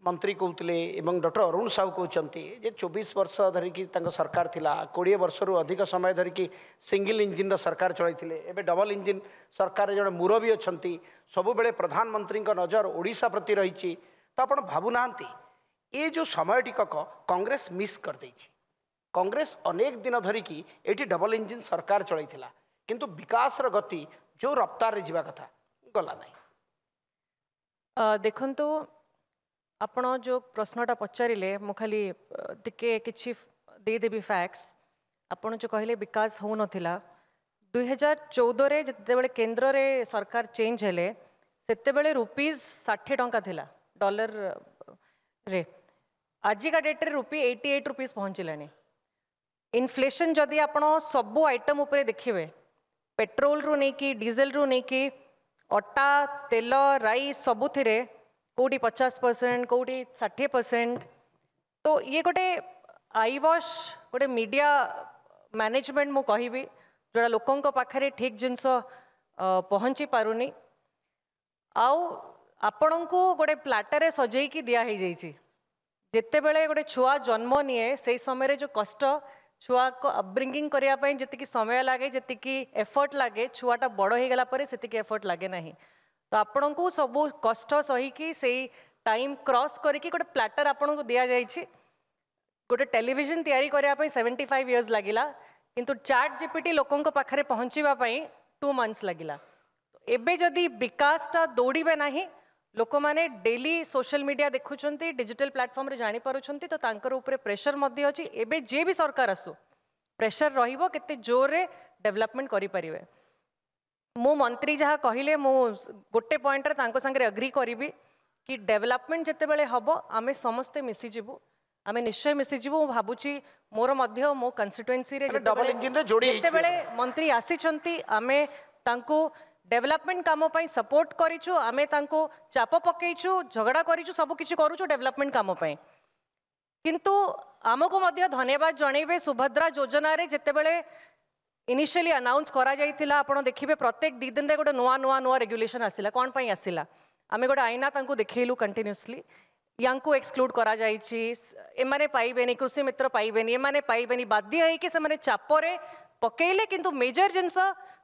मंत्री कहते डॉक्टर अरुण साहू कहते 24 वर्ष धरिकी सरकार थिला 20 वर्ष रु अधिक समय धरिकी सिंगल इंजिन सरकार चलते एवं डबल इंजिन सरकार जड़े मुरबी अच्छा सबु बेले प्रधानमंत्री नजर ओडिशा प्रति रही तो आप भावुना ये जो समय टिकक कांग्रेस मिस कर देछि कांग्रेस अनेक दिन धरिकी एटी डबल इंजिन सरकार चलैथिला किंतु विकास गति जो रफ्तार रे जीवा कथा गला नहीं। देखंतु आपण जो प्रश्नटा पचारिले मु खाली टिके किछि देदेवी फैक्ट्स। आपण जो कहले विकास हो नथिला 2014 रे जेतेबेले केंद्र रे सरकार चेंज हेले सेतेबेले ₹60 टंका थिला डॉलर रे। आज का डेट रे ₹88 पहुंचलानी। इन्फ्लेशन जदि आपण सबु आइटम उपरे देखिबे पेट्रोल रु नहीं कि डीजेल रु नहीं कि अटा तेल राइस सबुथिरे कोटी 50% कोटी 60%। तो ये गोटे आई वॉश गोटे मीडिया मैनेजमेंट मु कहबी जोड़ा लोकों पाखरे ठीक जिनस पहुँची पारुनी। आउ आपण को गोटे प्लाटर सजेकी दिया ही जाइए जिते बेले गोटे छुआ जन्म निए से समय जो कष्ट छुआ को अपब्रिंगिंग करने जी समय लगे जी एफर्ट लगे छुआटा बड़ हो गला से एफर्ट लगे ना। तो आपण को सब कष्ट सहीकी से टाइम क्रॉस करके गोटे प्लाटर आपण को दि जाइए। गोटे टेलीविजन तैयारी करने 75 इयर्स लगिला किंतु चैट जीपीटी लोकों पाखरे पहुँचापी 2 मंथ्स लगिला। एबे जदि विकासटा दौड़े ना लोक मैंने डेली सोशल मीडिया देखुंट डिजिटल प्लेटफॉर्म रे जानी पारुछंती तो तांकर ऊपर प्रेशर मध्य अछि। एबे जे भी सरकार आसु प्रेशर रहिबो केते जोर रे डेवलपमेंट करि परिबे। मो मंत्री जहाँ कहले मो गोटे पॉइंट रे तांको संगे एग्री करिबी कि डेवलपमेंट जेते बेले हबो आमे समस्ते मिसी जिवु आमे निश्चय मिसी जिवु। भाबुची मोर मध्य मो कंस्टिट्युएंसी रे डबल इंजिन रे जोड़ी जेते बेले मंत्री आसीछंती आमे तांको डेवलपमेंट काम पाई सपोर्ट करिछु आमे तांको चाप पकेइछु झगड़ा करिछु सब किछि करूछु डेवलपमेंट काम पाई। किंतु आमको मध्य धन्यवाद जणैबे सुभद्रा योजना रे जेते बेले इनिशियली अनाउंस करा जाइथिला आपण देखिबे प्रत्येक 2 दिन रे गोटे नुआ रेगुलेशन आसिला। कोन पाई आसिला आमे गोटे आईना तांको देखैलु कंटिन्यूअसली यांको एक्सक्लूड करा जाइछि एमाने पाइबेनी कृषि मित्र पाइबेनी एमाने पाइबेनी बाध्य है कि से माने चापरे पकेइले। किंतु मेजर जिनस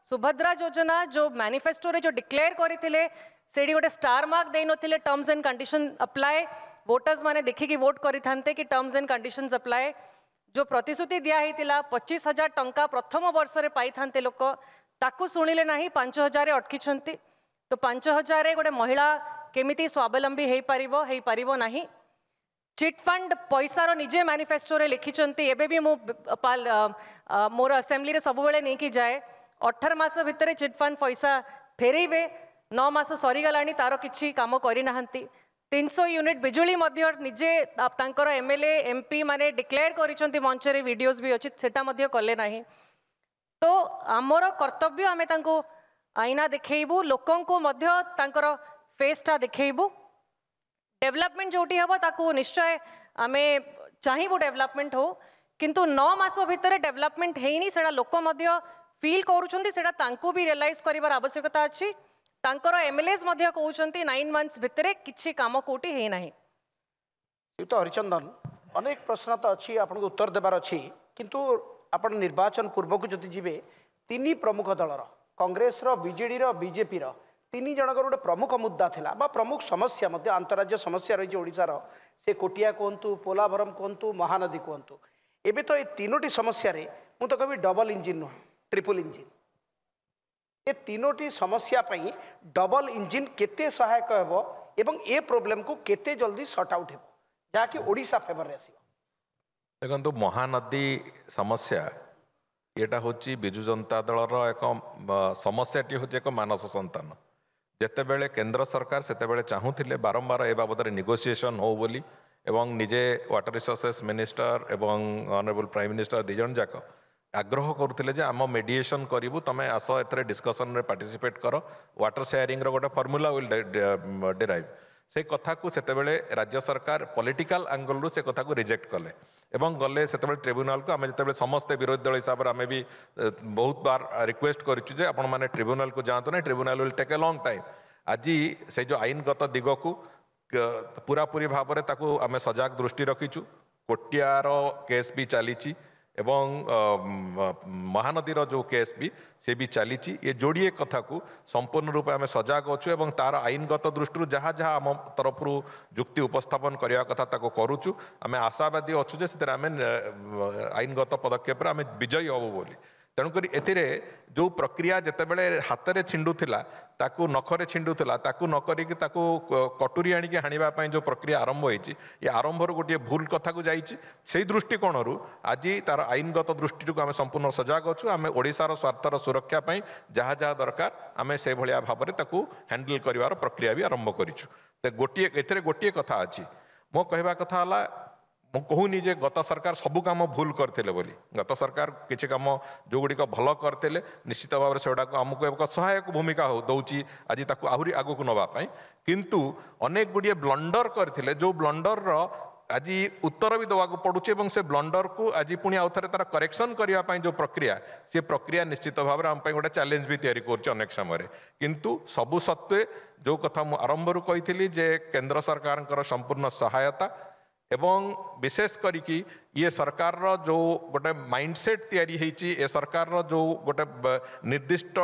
सुभद्रा योजना जो मैनिफेस्टो रे जो डिक्लेयर करथिले सेडी गोटे स्टार मार्क देइ नथिले terms and condition apply voters माने देखिकी वोट करिथान्ते कि टर्म्स एंड कंडीशंस अप्लाई। जो प्रतिश्रुति दिया हेतिला 25,000 टंका प्रथम वर्ष रे पाई थान्ते लोक ताकू सुनिले नाही 5,000 अटकी छंती। तो 5,000 रे गोटे महिला केमिति स्वावलंबी हेई परिबो नाही। चिट फंड पैसार निजे मैनिफेस्टो रे लिखिचंती एबे भी मो मोर असेंबली रे सब बेले नहीं कि जाए 18 मास भितर चिट फंड पैसा फेरेबे 9 मास सरी गलानी तार किछि काम करि नाहंती। 300 यूनिट बिजुली मध्य निजे तांकर एमएलए एमपी माने डिक्लेयर करिसंती मंच रे वीडियोस भी अछि सेटा मध्य कले नाही। तो आमर कर्तव्य आमे तांको आईना देखैबू लोकों को मध्य तांकर फेसटा देखैबू। डेवलपमेंट जोटी हबो ताकू निश्चय आमे चाहिबू डेवलपमेंट हो किंतु 9 मास भितर डेवलपमेंट हेइनी सेडा लोक मध्य फील करूछंती सेडा तांको भी रियलाइज करिवार आवश्यकता अछि। तांकर एमएलएस मध्य कहउछंती 9 मंथ्स भितर किछि काम कोटी हे नाही। तो हरिचंदन अनेक प्रश्न तो अच्छी आपको उत्तर देवार अच्छी किंतु आपण निर्वाचन पूर्व को जदि जीवे 3 प्रमुख दलर कांग्रेस बीजेडी बीजेपी 3 जनकर गोटे प्रमुख मुद्दा थिला बा प्रमुख समस्या मध्य अंतर्राज्य समस्या रही ओडिशार से कोटिया कहतु पोलाभरम कहतु महानदी कहतु एबे तो ये 3टी समस्या रे मु तो कभी डबल इंजिन नुह ट्रिपल इंजिन ये 3टी समस्या पई डबल इंजिन केते सहायक हेबो एवं ए प्रॉब्लम को केते जल्दी सॉर्ट आउट हेबो जाकि ओडिशा फेवर रे आसीबो। देखो महानदी समस्या येटा होची बिजु जनता दलर एक समस्याटी होची एक मानस संतान जेतेबेले केंद्र सरकार सेतेबेले चाहूथिले बारंबार ए बाबद नेगोशिएशन हो बोली एवं निजे वाटर रिसोर्सेस मिनिस्टर एवं ऑनरेबल प्राइम मिनिस्टर दिजन जाक आग्रह करुथिले जे आम मेडिएशन करिवु तमे आस एतरे डिस्कशन रे पार्टिसिपेट करो वाटर शेयरिंग रो गोटे फॉर्मूला विल डेराइव से कथा को सेतेबेले राज्य सरकार पॉलिटिकल एंगल रु से कथा को रिजेक्ट कले एवं गले सेतेबेले ट्रिब्यूनल को आमे जेतेबेले समस्त विरोधी दल हिसाब रे आमे भी बहुत बार रिक्वेस्ट करिछु जे आपण माने ट्रिब्यूनल को जांतु नै tribunal will take a long time. आज से जो आईनगत दिग को पूरा पूरी भाव में ताकू आमे सजाग दृष्टि रखीचु कोटियार केस भी चली এবং महानदीर जो केस भी से भी चली ये जोड़िए कथा को संपूर्ण रूप आम सजग अच्छु और तार आईनगत दृष्टि जहाँ जहाँ आम तरफ जुक्ति उपस्थापन करने कथा करुचु आम आशावादी अच्छु से आम आईनगत पदक्षेप आम विजयी हबु बोली तेणुक जो प्रक्रिया जितेबाला हाथ में छिंडुला ताकू नखरे छिंडुला ताकू नक कटुरी आणिक हाणिबा जो प्रक्रिया आरंभ होती ये आरंभर गोटे भूल कथा को जाइए दृष्टिकोण आज तार आईनगत दृष्टि को आम संपूर्ण सजग अच्छु आम ओडिशार स्वार्थर सुरक्षा जहाँ जहाँ दरकार आम से भाया भाव में हैंडल कर प्रक्रिया भी आरंभ करूँ गोटे गोटे कथा अच्छी मो कहवा कथा है मु कहूनी जे गत सरकार सबू काम भूल करते बोली गत सरकार किसी काम जो गुड़िक भल करते निश्चित भाव में सेगुड़ा आमको एक सहायक भूमिका दौची आज आहरी आगक नापी किंतु अनेक गुड़िए ब्लंडर करते जो ब्लंडर आज उत्तर भी देवाक पड़ुचे और से ब्लंडर को आज पुणी आउ थे तार करेक्शन करने जो प्रक्रिया से प्रक्रिया निश्चित भाव में आम गोटे चैलेंज भी तैयारी कर अनेक समय किंतु सबु सत्वे जो कथा मु आरंभ कही जे केंद्र सरकार संपूर्ण सहायता एवं विशेष करिकी ये सरकार रो जो गोटे माइंडसेट तैयारी होईची ए सरकार रो जो गोटे निर्दिष्ट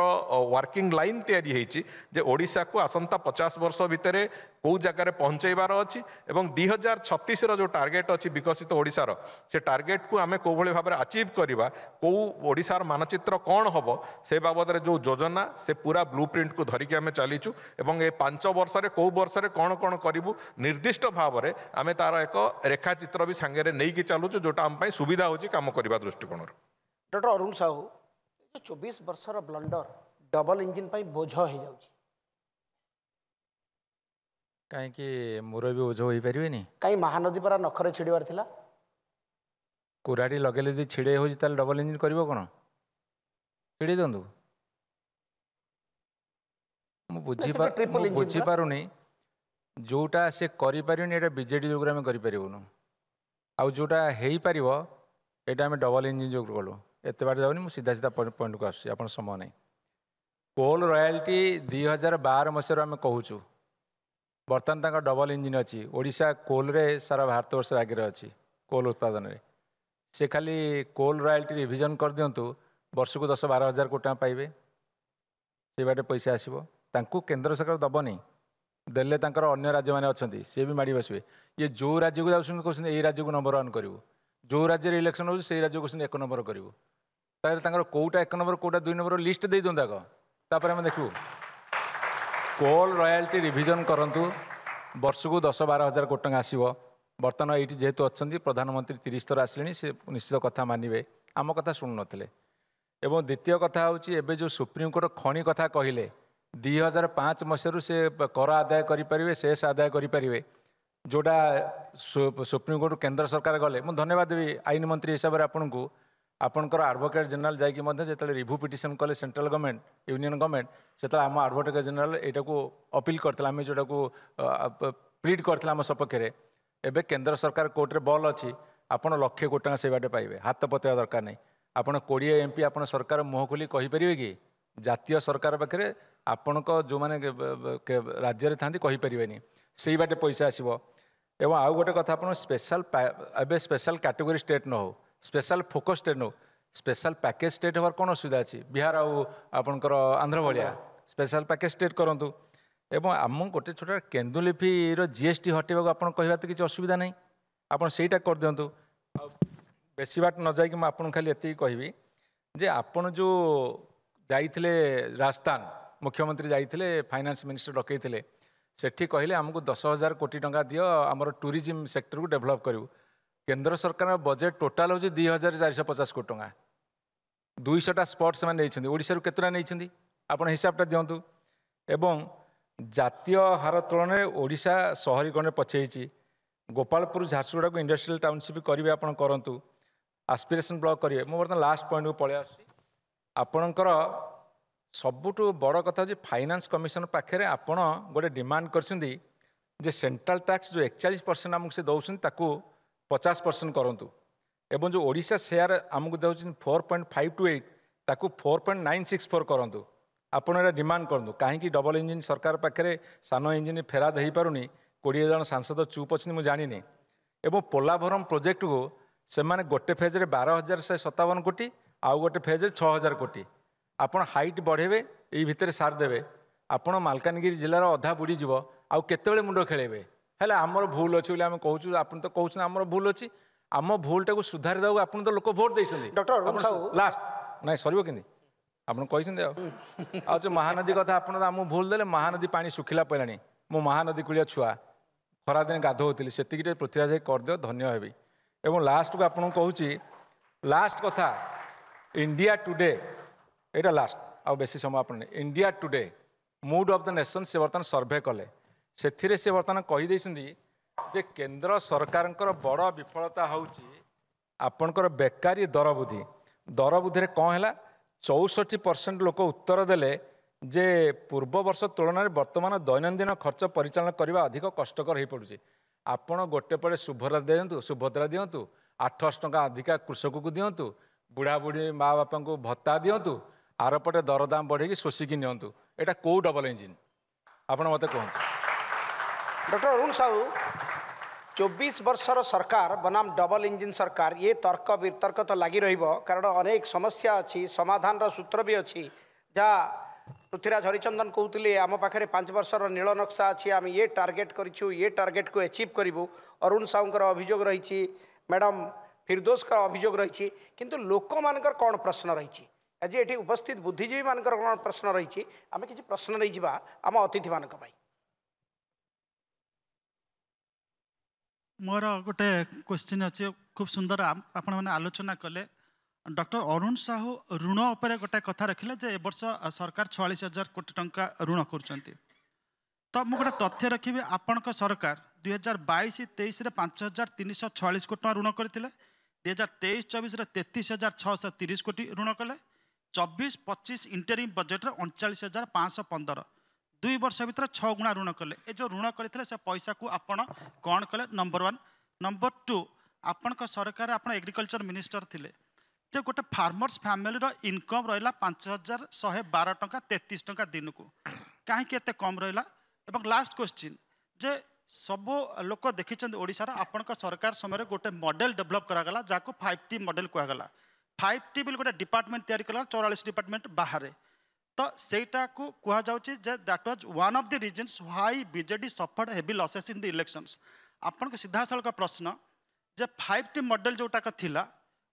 वर्किंग लाइन तैयारी होईची जे ओडिशा को आसंता 50 वर्ष भितर कौ जगार पहुंचेबार अच्छी एवं 2036 रो जो टार्गेट अच्छी विकसित ओडिशार से टार्गेट को आम कौ भाव में अचीव करवा कौ ओडिशार मानचित्र कौन हम से बाबद जो योजना से पूरा ब्लू प्रिंट को धरिकी आम चलीचु एवं ए 5 वर्ष कौ वर्ष कौन कौन करूँ निर्दिष्ट भाव में आम तार एक रेखाचित्र भी सांगे नहीं कि चलुचु जोटा आम सुविधा होची काम करबा दृष्टिकोण। डॉक्टर अरुण साहू 24 वर्षर ब्लंडर डबल इंजिन पाई बोझ हो जाउची कहीं मोर भी ओझ हो पारे कहीं महानदी पर नखरे छिड़वार थिला कुराड़ी लगे यदि छिड़े हो डबल इंजिन कर कौन छिड़े दिंतु बुझीपारुनी जोटा से करें बीजेडी जो आम करूँ आउ जोटा हो पार यहाँ आम डबल इंजिन जो कलु एत बाट जाऊनी मुझे सीधा सीधा पॉइंट को आस समय नहीं कोल रॉयल्टी 2012 मसीह आम कहूँ बर्तमान तक डबल इंजिन अच्छी ओडिशा कोल रे सारा भारतवर्ष आगे अच्छी कोल उत्पादन में से खाली कोल रॉयल्टी रिविजन कर दिंतु वर्ष को 10-12 हजार कोटी पाइबे से बाटे पैसा आसो तांकू केंद्र सरकार दबनी देले तांकर अन्य राज्य मैंने अच्छा सी भी माड़ी बसवे ये जो राज्य को जाऊँ कहते ये राज्य को नंबर 1 करूँ जो राज्य इलेक्शन हो राज्य को 1 नंबर करूँ तार कौटा 1 नंबर कौटा 2 नंबर लिस्ट दे दिंता तापर आम देखू कोल रॉयल्टी रिविजन करंतु वर्ष को 10-12 हजार कोटी टंका आसो बर्तमान ये जेहेतु अच्छा प्रधानमंत्री 30 थर आसिले से निश्चित कथा मानवे आम कथा शुणु नथिले एवं द्वितीय कथा हूँ जो सुप्रीमकोर्ट खणी कथा कहले 2005 मसीह से कर आदाय करें शेष आदाय करें जोटा सुप्रीमकोर्ट केंद्र सरकार गले मुझे धन्यवाद देवी आईन मंत्री हिसाब से आपन को आपंकर आडभोकेट जनरल जाकि रिव्यू पिटिशन कले सेंट्रल गवर्नमेंट यूनियन गवर्नमेंट से आम आडभोकेट जनरल यहाँ को अपील करते आम जोटा को प्लीड करते आम सपक्ष में एवं केंद्र सरकार कोर्टे बल अच्छी आपड़ 1 लाख कोटी टका से बाटे पाइबे हाथ पतेवा दरकार नहीं आपड़ 20 MP आप सरकार मुँह खोली कहींपारे कि जातीय सरकार पाखे आपण जो मैंने राज्य था कहींपारे से बाटे पैसा आसो एवं आउ गोटे कथा आप स्पेशल एवं स्पेशल कैटेगोरी स्टेट न हो स्पेशल फोकस स्टेट न स्पेशल पैकेज स्टेट हमार कौन असुविधा अच्छी बिहार आपणकर आंध्र भाया स्पेशल पैकेज स्टेट करूँ एवं आम गोटे छोटा केन्दुलिपिर GST हटेबा आप कहवा तो किसी असुविधा नहीं आपड़ से कर दिंतु बेसी बाट न जाकि मुझे खाली ये कहबी जे आपड़ जो जाइए राजस्थान मुख्यमंत्री जाइए फाइनेंस मिनिस्टर डकई सेठी कहले आमको 10,000 कोटी टंका दियो आमर टूरिज्म सेक्टर को डेभलप करूँ केंद्र सरकार बजेट टोटाल हूँ 2,450 कोटी टंका 200टा स्पॉट से ओडिशा केतुटा नहीं आप हिसाबटा दिंतु एवं जातीय हार तुलन में ओडिशा शहरीकरण पछेई गोपालपुर झारसुगुड़ा को इंडस्ट्रियल टाउनशिप करेंगे आप करूँ आस्पिरेशन ब्लॉक करेंगे मुझे बर्तमान लास्ट पॉइंट को पलि आपणकर सबुठ बड़ कथा हूँ फाइनेंस कमिशन पाखे आपण गोटे डिमांड कर सेंट्रल टैक्स जो 41% आमको से दौरान ताकू 50% करूँ एवं जो ओडिशा शेयर आमको दौरान 4.528 ताकू 4.964 करूँ आपड़ ये डिमांड करूँ कहीं डबल इंजिन सरकार पाखे सान इंजिन फेराद हो पारुनी 20 जन सांसद चुप अच्छे मुझे जानी एवं पोलाभरम प्रोजेक्ट को ସେମାନେ गोटे फेज्रे 12,157 कोटी आउ गोटे फेज्रे 6,000 कोटी आपण हाइट बढ़ेबे एई भितर सार देबे आपण मालकानगिरी जिल्लार अधा बुड़ी जीव आउ केतेबेले मुंड खेलेबे हेले आमर भूल अछि बोली हम कहूछु आपण तो कहउछ आमर भूल अछि आम भूलटा सुधारी देबो आपण तो लोक भोट देइछन्ती डॉक्टर अरुण साहू लास्ट नाइ सरबो केंदी आपण कहिसन्ती आ जो महानदी कथा आपण आम भूल देले महानदी पानी सुखिला पइलानी मो महानदी कुलिया छुआ खरा दिन गाधोउतिली सेतिकिटे पृथ्वीराज कर दियो धन्य हेबी एवं लास्ट को आपण कहूची लास्ट कथा इंडिया टुडे एटा लास्ट आ बेसी समय आपण India today mood off the nation से बर्तन सर्वे कले से बर्तमान कही जे केंद्र सरकार बड़ विफलता होउची आपणकर बेकारी दर बुद्धि कौन है 64% लोक उत्तर देले जे पूर्व वर्ष तुलन में वर्तमान दैनंदिन खर्च परिचालन करने अधिक कष्टकर हो पड़ुଛି आपण गोटे पड़े सुभद्रा दिंतु 800 टंका अधिका कृषक को दिंतु बुढ़ा बुढ़ी माँ बापा को भत्ता दिंतु आर पटे दरदाम बढ़े शोषिकी नियंतु एटा को डबल इंजिन आपण मते कहंतु डॉक्टर अरुण साहू 24 वर्षर सरकार बनाम डबल इंजिन सरकार ये तर्क वितर्क तो लगी रहिबो कारण अनेक समस्या अच्छी समाधान सूत्र भी अच्छी जहाँ पृथ्वीराज हरिचंदन कहते आम पाखे 5 वर्षर नील नक्शा अच्छी आम ये टार्गेट करूँ ये टार्गेट को अचीव करूँ अरुण साहूर अभियोग रही मैडम फिरदोस का अभियोग रही किंतु लोक मानकर कौन प्रश्न रही आज ये उपस्थित बुद्धिजीवी मानकर कौन प्रश्न रही आम किसी प्रश्न नहीं जावा आम अतिथि मान मोर गोटे क्वेश्चन अच्छे खूब सुंदर आपण मैंने आलोचना कले डॉक्टर अरुण साहू ऋण उपर गोटे कथा रखिले जे ए वर्ष सरकार 46,000 कोटी टंका ऋण कर तो मुझे गोटे तथ्य रखी आपण सरकार 2022-23 रे 5,346 कोटी ऋण करते 2023-24 रे 33,630 कोटी ऋण कले 24-25 इंटरिम बजेट 39,515 2 वर्ष भीतर 6 गुणा ऋण कले ए जो ऋण करते से पैसा को आपण कौन कले नंबर 1 नंबर 2 आपण सरकार आपण एग्रीकल्चर मिनिस्टर थिले जे गोटे फार्मर्स फैमिली रो इनकम रहिला 5,112 टंका 33 टंका दिन को कहीं एते कम रहिला एवं लास्ट क्वेश्चन जे सब लोक देखिछन ओडिसा रा आपण सरकार समय गोटे मॉडल डेवलप करागला जाको 5T मॉडल कहगला 5T बिल गोटे डिपार्टमेंट तैयारी कला 44 डिपार्टमेंट बाहर तो सेटा को कहा जाउची जे that was one of the reasons why BJD suffered heavy losses in the elections आपण को सीधा सळका प्रश्न जे 5T मॉडल जोटा का थिला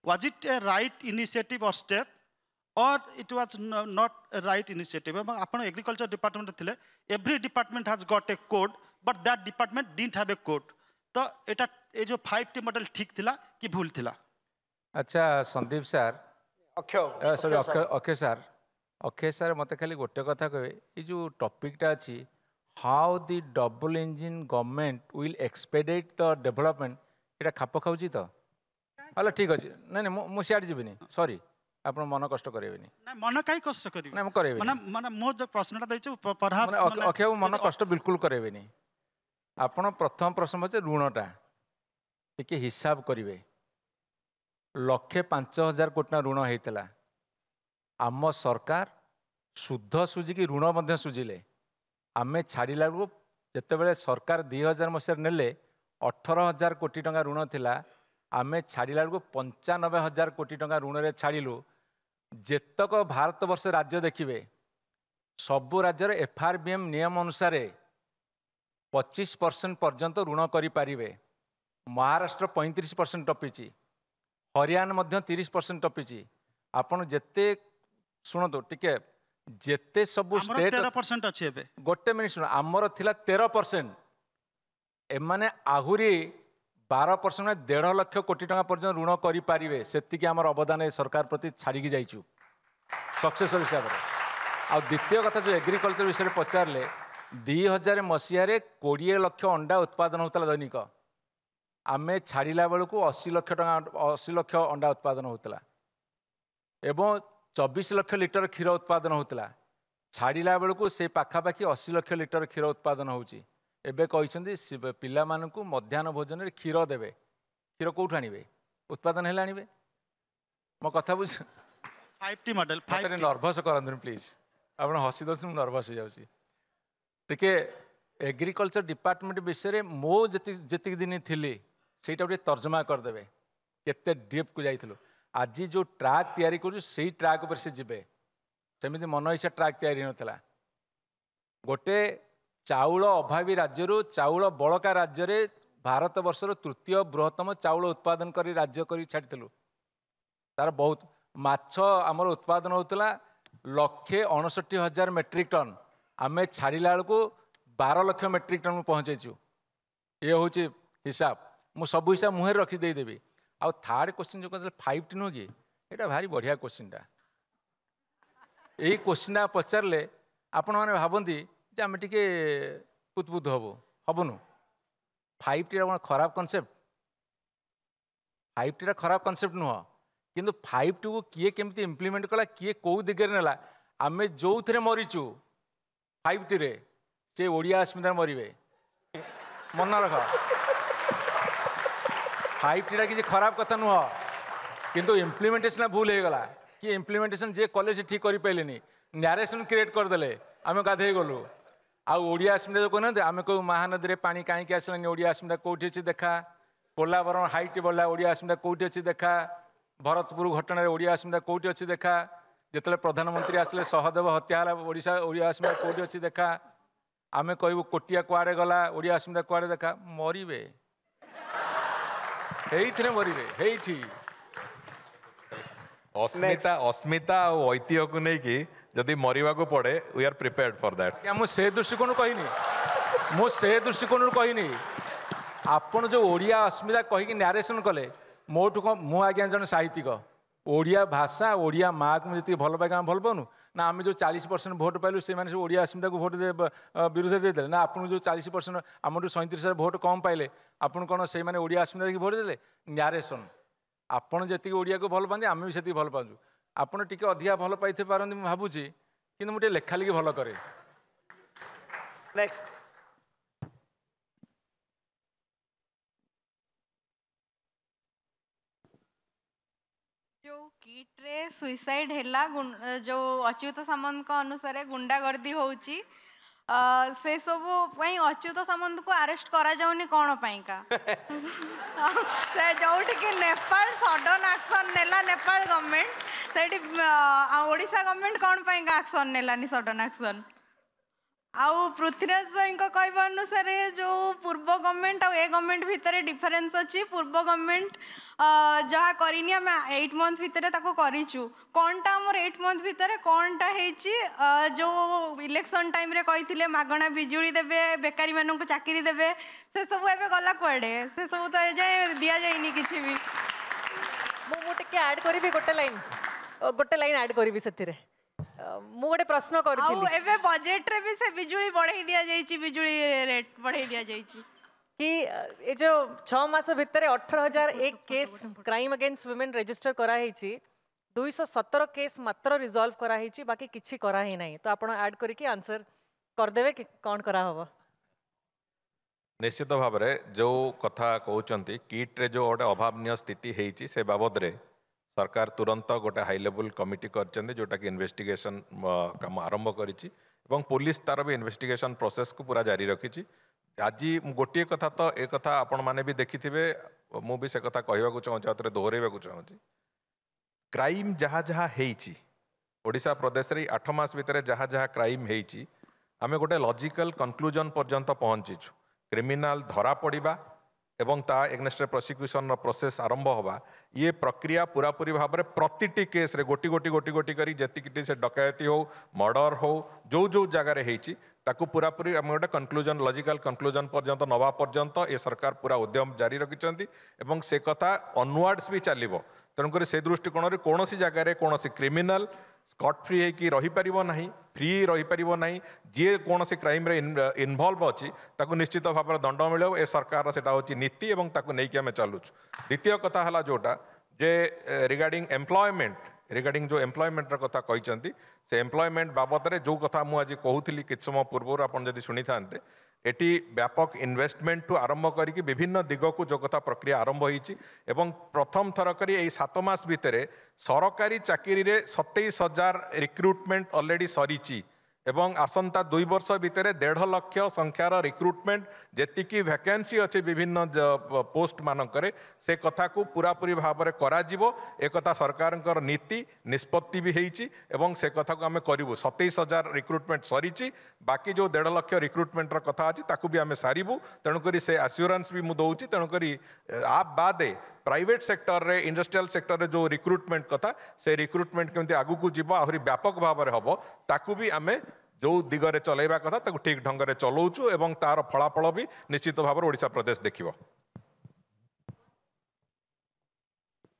was it A right initiative और स्टेप और it was not a right initiative आपण एग्रीकल्चर डिपार्टमेंट थिले every department has got a code but that department didn't have a code तो एटा ए जो 5T मॉडल ठीक थिला कि भूल थिला अच्छा Sandeep sir Akshay sorry Akshay sir मत खाली गोटे कथा कहे ये जो टॉपिकटा अच्छी how the double engine government will expedite the development ये खाप खाऊँ तो हेलो ठीक अच्छे नहीं मुझे सियाड़ जीविनी सॉरी आप मन कष्ट करेंगे मन कहीं कष्ट करी ना करेंगे माने मो जो प्रश्नटा दैछ परहाप्स अक्षय मन कष्ट बिल्कुल करेंगे आपण प्रथम प्रश्न पचे ऋणटा टिके हिसाब करेंगे 1,05,000 कोटी ऋण होता आम सरकार शुद्ध सुझिकी ऋण मध्य सुझिले आमे छाड़िला बेलू जितेबाला सरकार 2000 मसीह नेले 18,000 कोटी टंका ऋण थिला आमे छाड़िला बेलू 95,000 कोटी टंका ऋण रे छाड़िलु जेतक भारत वर्ष राज्य देखिए सबु राज्य FRBM नियम अनुसार 25% पर्यंत ऋण करें महाराष्ट्र 35% टपी हरियाणा 30% टपी आपन जेते शुणु टिके जेते सबु स्टेट 13% अच्छे बे गोटे मिनिट शुण आमर थिला 13% एमाने आहुरी 12% 1.5 लाख कोटी टंका पर्यंत ऋण करें सेतिकी आमर अवदान सरकार प्रति छाड़ी जाइछु सक्सेसर हिसाब से आ द्वितीय कथा जो एग्रीकल्चर विषय पचारे 2000 मसीह 20 लाख अंडा उत्पादन होता दैनिक आमे छाड़िला बेलू 80 लाख अंडा उत्पादन होता एवं 24 लाख लिटर क्षीर उत्पादन होता छाड़िला बेलू से पाखापाखि 80 लाख लिटर क्षीर उत्पादन होची एबे कहते पिला मानकु मध्याह्न भोजन क्षीर देवे क्षीर कौट आने उत्पादन है आने मो कथा बुझ 5T मॉडल नर्भस करते प्लीज आप हसी दस नर्भस हो जाऊँगी टिके एग्रीकल्चर डिपार्टमेंट विषय मो जी दिन थी से तर्जमा करदे केते डीप को जाइथिलु आज जो ट्रैक तैयारी करू से ट्रैक ऊपर से जिबे सेमिति मन इच्छा ट्रैक तैयारी नथला गोटे चाउल अभावी राज्य चाउल बड़का राज्य रे भारत वर्षर तृतीय बृहत्तम चाउल उत्पादन करी राज्य करी छाड़िथिलु तार बहुत माछ आमर उत्पादन होता 1,69,000 मेट्रिक टन आमे छाड़िला बेलू 12 लाख मेट्रिक टन पहुँचेचु ये हूँ हिसाब मु सब हिसाब मुहर रखीदेदेवी आउ थर्ड क्वेश्चन जो कहते 5T नुह कि यहाँ भारी बढ़िया क्वेश्चनटा यही क्वेश्चनटा पचारे आपण मैंने भावती जे आम टे कुतबुत हबुनु 5T खराब कनसेप्ट 5T खराब कनसेप्ट नुह किंतु 5T को किए केमती इम्प्लीमेंट कला किए कौ दिगरे नेला आमे जो थे मरीचु 5T रे से ओडिया अस्मिता मरवे मन रख 5T किसी खराब कथा नुह किंतु इम्प्लीमेंटेशन भूल हो गला कि इम्प्लीमेंटेशन जे कॉलेज ठीक कर पारे नरेसन क्रिएट करदे आम गाधे गलु आड़िया अस्मिता जो कहते आम कहू महानदी में पानी कहीं आसलानी ओडिया अस्मिता कौटी अच्छी देखा पोलावरण हाइट बढ़ला ओडिया अस्मिता कौटी अच्छी देखा भरतपुर घटना ओडिया अस्मिता कौटी अच्छी देखा जिते प्रधानमंत्री आसले सहदेव हत्या ओडिशा ओडिया अस्मिता कौटी अच्छी देखा आम कहू कोटिया कुआड़े गला ओडिया अस्मिता कुआड़े देखा मरवे मरवे हेठी अस्मिता अस्मिता और ऐतिह्य को लेकिन जदि मरवा को पड़े we are prepared for that मुझे दृष्टिकोण कहनी मुझे दृष्टिकोण कहनी आपण जो ओडिया अस्मिता कहीकि नारेसन कले मोठू मु आज्ञा जन साहित्यिक ओडिया भाषा ओडिया माँ को जी भल पाए भल पाऊनु ना आम जो 40% भोट पाइलु से ओडिया अस्मिता को भोट विरोध देते ना आपन जो 40% आम 37,000 भोट कम पाइले आपन कौन से ओडिया अस्मिता की भोट देते नारेसन आपन जी ओडिया को भल पाते आम भी से भल पाचु आपन टिके अधिका भल पाई पारती भावुची कि मुझे लेखा लिखि भल करे नेक्स्ट जो किट रे सुइसाइड हैला जो अच्युत सामंत को अनुसार गुंडागर्दी होउची से सब अच्युत सामंत को अरेस्ट करा जाउनी कौन पाइका से जोठी कि नेपाल सडन एक्शन नेला नेपाल गवर्नमेंट सेठी ओडिशा गवर्नमेंट कौन पाइका एक्शन नेलानी सडन एक्शन आउ पृथ्वीराज भाई कहवा अनुसार जो पूर्व गवर्नमेंट और ए गवर्नमेंट भितर डिफरेन्स अच्छी पूर्व गवर्नमेंट जहाँ करनी आम 8 मंथ भितर करूँ कौनटा आमर 8 मंथ भितर कौनटा जो इलेक्शन टाइम रे कही मागणा बिजुली देवे बेकारी मानक चाकरी देवे से सब एवं गला कुआड़े से सब तो एजाए दि जाइनी किसी भी मुझे ऐड करी गोटे लाइन ऐड करी से मु गोटे प्रश्न करथिली बजेट रे भी से बिजुली बढ़ाई दिया जाइछि बिजुली रेट बढ़ाई दिया जाइछि कि ए जो 6 मास भितर 18,001 case crime against women register करा हिछि 217 केस मात्र रिजॉल्व करा हिछि बाकी किछि करा ही नहीं तो आपण ऐड करी कि आंसर कर देबे कि कोन करा होबो निश्चित भाव में जो कथा कहउचंती किट रे जो गोटे अभावनीय स्थिति हेछि से बाबद रे सरकार तुरंत गोटे हाई लेवल कमिटी करछन्ते जोटा कि इन्वेस्टिगेशन काम आरंभ करिछि एवं पुलिस तार भी इन्वेस्टिगेशन प्रोसेस को पूरा जारी रखिछि आज गोटे कथा तो ए कथा आपण माने भी देखिथिबे मु भी से कथा कहबाकू चाहूँ आउथरे दोहराइबाकू चाहूँ क्राइम जहाँ जहाँ हेछि ओडिशा प्रदेश रे 8 मास भितर जहाँ जहाँ क्राइम हेछि आमे गोटे लॉजिकल कंक्लूजन पर्यंत पहुंचीछु क्रिमिनाल धरा पड़िबा एवं ता एग्नेस्ट प्रोसिक्यूशन प्रोसेस आरंभ होगा ये प्रक्रिया पूरा पूरी भाव में प्रतिटी केस रे गोटी गोटी गोटी गोटी करी जेतिकी से डकैती हो मर्डर हो जो जो जगार होती ताकू पूरा पूरी आम गोटे कंक्लूजन लॉजिकल कंक्लूजन पर्यंत नवा पर्यंत ये सरकार पूरा उद्यम जारी रखिंट एवं से कथा ऑनवर्ड्स भी चलो तेणुक से दृष्टिकोण कौन सी जगार कौन सी क्रिमिनाल स्कॉट फ्री है रही पारिबो नहीं फ्री रही पारिबो नहीं जी कौन सी क्राइम रे इनवॉल्व अच्छी ताकू निश्चित भाव में दंड मिले ए सरकार सेटा होची नीति एवं ताकू नहीं कि आम चलुछु द्वितीय कथा हला जोटा जे रिगार्डिंग जो एम्प्लॉयमेंट कथा कहते से एम्प्लॉयमेंट बाबद रे जो कथा मु आज कहूली कि समय पूर्व आपन जदि सुनी थांते एटी व्यापक इन्वेस्टमेंट टू आरंभ करके विभिन्न दिग को जो कथा प्रक्रिया आरंभ होईची एवं प्रथम थर करी 7 मास भितर सरकारी चाकरी रे 27,000 रिक्रुटमेंट ऑलरेडी सरीची एवं आसंता 2 वर्ष भितर 1.5 लाख संख्यार रिक्रुटमेंट जेतिकी वैकेंसी अच्छे विभिन्न पोस्ट मानकरे से कथा को पूरा पूरी भाव में कराजिबो एक कथा सरकार नीति निष्पत्ति भी होईची एवं से कथा को आम करूँ 27,000 रिक्रुटमेंट सरीची बाकी जो 1.5 लाख रिक्रुटमेंट कथा अच्छी ताकू भी आम सारू तेणुक से आश्योरेंस भी मुझे दूसरी तेणुक आप बादे प्राइवेट सेक्टर रे इंडस्ट्रियल सेक्टर रे जो रिक्रुटमेंट कथा से रिक्रुटमेंट केमती आगु को जीव आहरी व्यापक भाव में हम ताकू भी आमे जो दिगरे चलैबा कथा ताकू ठीक ढंग रे चलाउछु एवं तार फलाफल भी निश्चित भाव में ओडिशा प्रदेश देखिबो।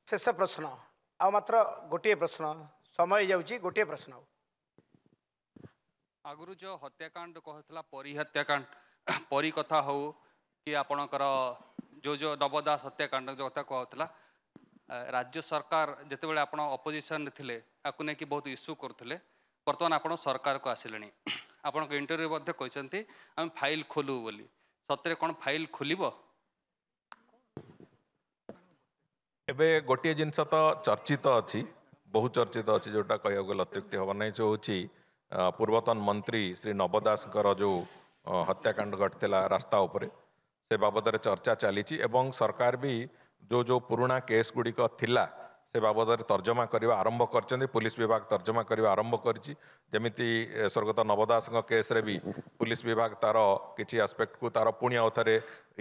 शेष प्रश्न आ मात्र गोटे प्रश्न समय जाउची गोटे प्रश्न आगुरु जो हत्याकांड कहला परी हत्याकांड परी कथा हो कि आपणकर जो जो नवदास हत्याकांड जो कथा कहला राज्य सरकार जितेबाला आप अपोजिशन थे आपको नहीं बहुत इश्यू करते बर्तमान आप सरकार को आसिले आप इंटरव्यू कहते आम फाइल खोलू बोली सतरे कौन फाइल खोल एबे गोटे जिनस तो चर्चित अच्छी बहु चर्चित अच्छी जोटा कह गले अत्युक्ति हम ना जो हूँ पूर्वतन मंत्री श्री नवदास जो हत्याकांड घटला रास्ता उपरे से बाबद चर्चा चली सरकार भी जो जो पुराना केस गुड़िक थिला से बाबद तर्जमा करने आरंभ कर पुलिस विभाग तर्जमा करने आरंभ करमिति स्वर्गत नवदास केस रे भी पुलिस विभाग तार किसी आस्पेक्ट को तार पुणी आउ थे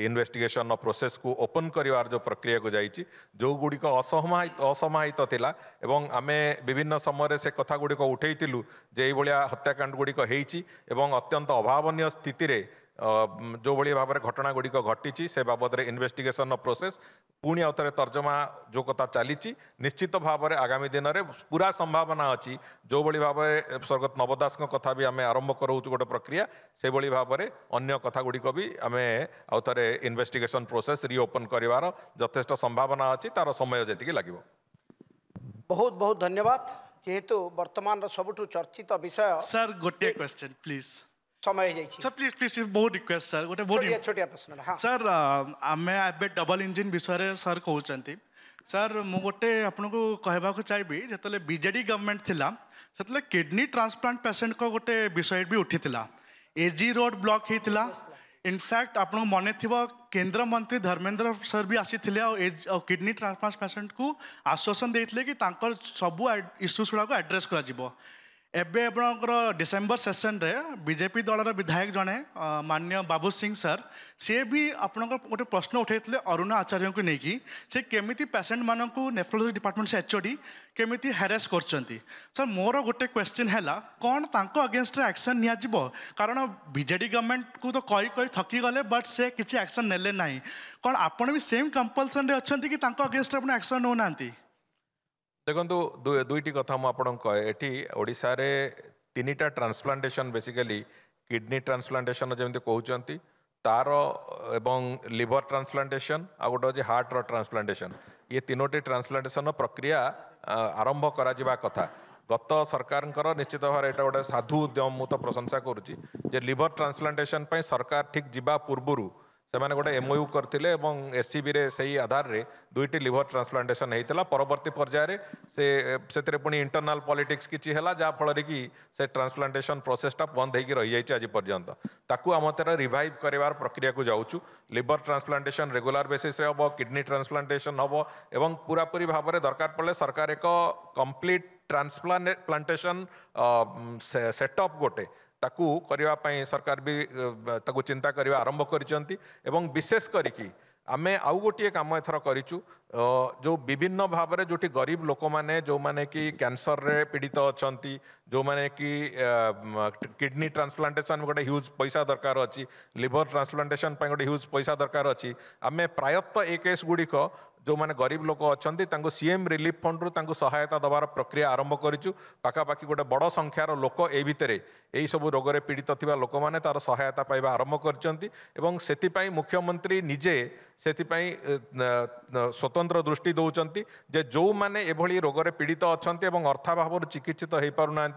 इन्वेस्टिगेशन प्रोसेस को ओपन कर जो प्रक्रिया को जाइए जो गुड़िक असमाहित थिला एवं आमे विभिन्न समय से कथा गुड़िक उठेइथिलु जे एई भलिया हत्याकांड गुड़िक हेइछि एवं अत्यंत अभावनीय स्थिति रे जो भाई भाव में घटना गुड़िक घटी से बाबद इन्वेस्टिगेशन प्रोसेस पुणी आउ थे तर्जमा जो कथा चली निश्चित भाव में आगामी दिन में पूरा संभावना अच्छी जो भाई भाव में स्वर्गत नवदास कथा भी आम आरंभ कराऊँ गोटे प्रक्रिया से भाई भाव में अन्य कथा गुड़िक भी आम आउ थे इन्वेस्टिगेशन प्रोसेस रिओपन करार यथेष्ट संभावना अच्छी तार समय जी लगे। बहुत बहुत धन्यवाद जेहेतु वर्तमान सबुठु चर्चित विषय सर गोटे क्वेश्चन प्लीज समय जाइए सर प्लीज प्लीज बहुत रिक्वेस्ट सर गोटे बहुत छोटिया प्रश्न हाँ सर आम ए डबल इंजिन विषय सर कहते सर मु गोटे आपको कहवाक चाहिए जो बीजेडी गवर्नमेंट थिला से किडनी ट्रांसप्लांट पेसेंट को गोटे विषय भी उठीला एजी रोड ब्लॉक होता इनफैक्ट आपको मन थी केंद्र मंत्री धर्मेंद्र सर भी आसी किडनी ट्रांसप्लांट पेसेंट को आश्वासन देते कि सब इश्यूज गुड़ा एड्रेस कर एबे आपनकर डिसेम्बर सेशन रे बीजेपी दलर विधायक जड़े माननीय बाबू सिंह सर सी भी आपनकर गोटे प्रश्न उठाई अरुणा आचार्य को लेकिन से केमिति पेसेंट मान को नेफ्रोलॉजी डिपार्टमेंट से एचओडी केमिति हैरेस करछंती सर मोर गोटे क्वेश्चन हैला कौन तांको अगेंस्ट एक्शन निया जिवो कारण बीजेडी गवर्नमेंट को तो कही थकी गले बट से किसी एक्शन नेले नाही कौन आपण भी सेम कंपल्सन रे अछंती कि तांको अगेंस्ट आपण एक्शन हो नांती देखो दुईटी कथा मुझे कहे ओडिशा रे 3टा ट्रांसप्लांटेशन बेसिकली किडनी ट्रांसप्लांटेशन जमी कहते तार एवं लिवर ट्रांसप्लांटेशन आ गोटे हार्ट ट्रांसप्लांटेशन ये 3टी ट्रांसप्लांटेशन प्रक्रिया आरंभ करा कथा गत सरकार निश्चित भाव यहाँ गोटे साधु उद्यम मुझे प्रशंसा करुच्ची लिवर ट्रांसप्लांटेशन सरकार ठीक जीवा पूर्व से गोटे एमओयू करते एससीबी रे सही आधार रे 2टी लिवर ट्रांसप्लांटेशन होता परवर्ती पर्यायर से पुणी इंटरनल पॉलिटिक्स किसी है जहाँफल कि से ट्रांसप्लांटेशन प्रोसेसटा बंद होकर रही जाइए आज पर्यंत ताकू आम तेरा रिवाइव करार प्रक्रिया को जाऊँ लिवर ट्रांसप्लांटेशन रेगुलर बेसिस रे हम किडनी ट्रांसप्लांटेशन हम एवं पूरा पूरी भाव में दरकार पड़े सरकार एक कंप्लीट ट्रांसप्लांटेशन सेटअप गोटे ताकू करने सरकार भी ताकू चिंता करने आरंभ करिसेंती एवं विशेष करिकी आमे आउ गोटे काम एथर करिचु जो विभिन्न भाव में जोटी गरीब लोक मैंने जो माने कि कैंसर रे पीड़ित अछंती जो माने कि किडनी ट्रांसप्लांटेशन में गोटे ह्यूज पैसा दरकार अच्छी लिवर ट्रांसप्लांटेशन गोटे ह्यूज पैसा दरकार अच्छी आमे प्रायतः ए केस गुड़िक जो माने गरीब लोक अच्छा सीएम रिलीफ फंड रु सहायता दबार प्रक्रिया आरंभ करिचु पाखापाखि गोटे बड़ संख्यार लोक ए भितर यही सब रोग पीड़ित थिबा लोक माने तार सहायता पाइबा आरंभ करचंती एवं सेतिपाई मुख्यमंत्री निजे सेतिपाई स्वतंत्र दृष्टि दौरान जे जो माने एभली रोग पीड़ित अछंती एवं अर्थाभाव चिकित्सित हो पारुना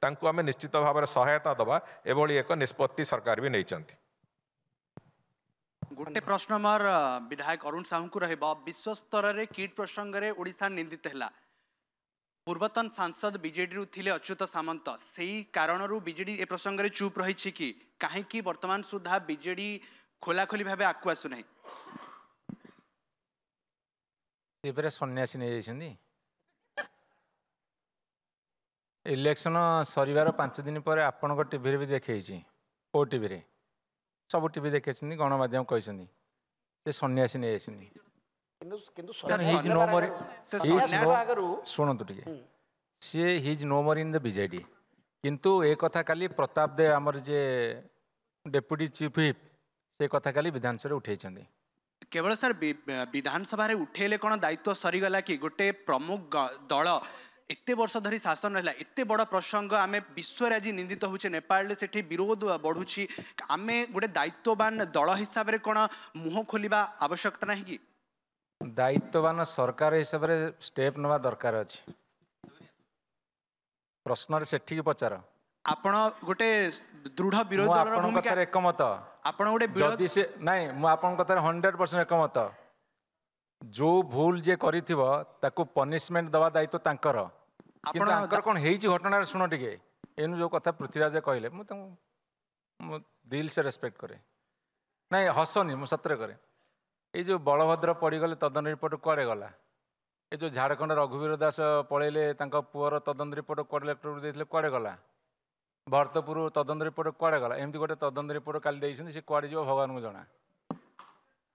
तांको आमे निश्चित भाव में सहायता दबा एभली एक निष्पत्ति सरकार भी नैचंती। गोटे प्रश्न मोर विधायक अरुण साहू को रहिबा विश्व स्तर रे किट प्रसंग रे ओडिशा निंदित हैला पूर्वतन सांसद बीजेडी थिले अच्युत सामंत से कारण बीजेडी ए प्रसंग में चुप रही कि कहीं वर्तमान सुधा बीजेडी खोलाखोली भाव आकु आसुना सन्यासी नहीं जाइछन्ती इलेक्शन सरिवार 5 दिन पर आपण टीवी भी देखी ओ टीवी रे सब टीवी देखे गणमाध्यम कहते से सन्यासी नहीं जाइछन्ती शुणु टे सी he's no more in the BJD किंतु ए कथा काली प्रताप दे आमर जे डेप्यूटी चीफ व्हिप से कथा काली विधानसभा उठे केवल सर विधानसभा उठेले कौन दायित्व सरीगला कि गोटे प्रमुख दल एते वर्ष धरी शासन रहा एते बड़ प्रसंग आम विश्व आज निंदित होचे नेपाल से विरोध बढ़ुची आम गोटे दायित्ववान दल हिसाब से कौन मुह खोलिबा आवश्यकता नहीं कि दायित्ववान सरकार हिसाब से स्टेप नवा दरकार अच्छी प्रश्न से पचार आपण गोटे दृढ़ विरोध दलर भूमिका एकमत आपण गोटे विरोधी से नहीं मु आपन कथार 100% एकमत जो भूल जे करिथिबो ताको पनिशमेंट दवा दायित्व तांकर किंतु तांकर कोन हेइची घटना सुनो टिके एनु जो कथा पृथ्वीराज कहले मु दिल से रेस्पेक्ट करे नहीं हसनी मु सतरे करे ये जो बलभद्र पड़गले तदन रिपोर्ट कुआड़े गला ये जो झारखंड रघुवीर दास पलैले पुअर तदन रिपोर्ट कलेक्टर देते कुआड़े गला भरतपुर तदन रिपोर्ट कुआड़े गला एमती गोटे तदन रिपोर्ट काली देइछन से कुआड़े जीव भगवान को जना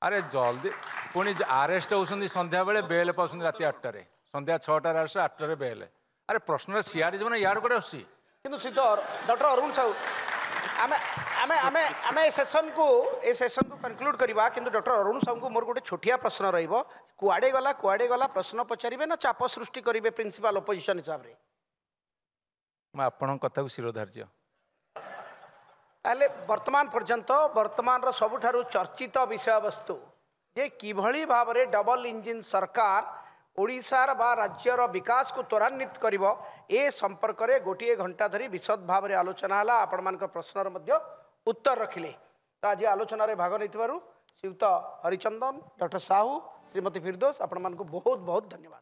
अरे जल्दी पुणी आरेस्ट होती संध्या बेले बेल पाँच राति 8टारे संध्या 6टार आरेस्ट 8टारे बेल अरे प्रश्न सियाड़े जीवन यार गोटे आस डॉक्टर अरुण साहू आमे आमे आमे आमे सेशन को कंक्लूड करवा किंतु डॉक्टर अरुण साहू को मोर गोटे छोटिया प्रश्न रहिबो कुआडे गला प्रश्न पचारिबे ना चाप सृष्टि करिवे प्रिंसिपल ओपोजिशन हिसाब रे मैं आपण कथा को शिरोधार्य ताले वर्तमान पर्यंत वर्तमान रो सबुठारु चर्चित विषय वस्तु जे किभली भाव रे डबल इंजिन सरकार ओडिशार बा राज्यर विकास को त्वरान्वित करिवो ए संपर्क रे गोटिए घंटा धरी विशद भाव रे आलोचना हला आपण मान प्रश्नर मध्य उत्तर रखिले तो आज आलोचना रे भाग नैथिबारु श्रीयुत हरिचंदन डॉक्टर साहू श्रीमती फिरदोस आपण मान को बहुत बहुत धन्यवाद।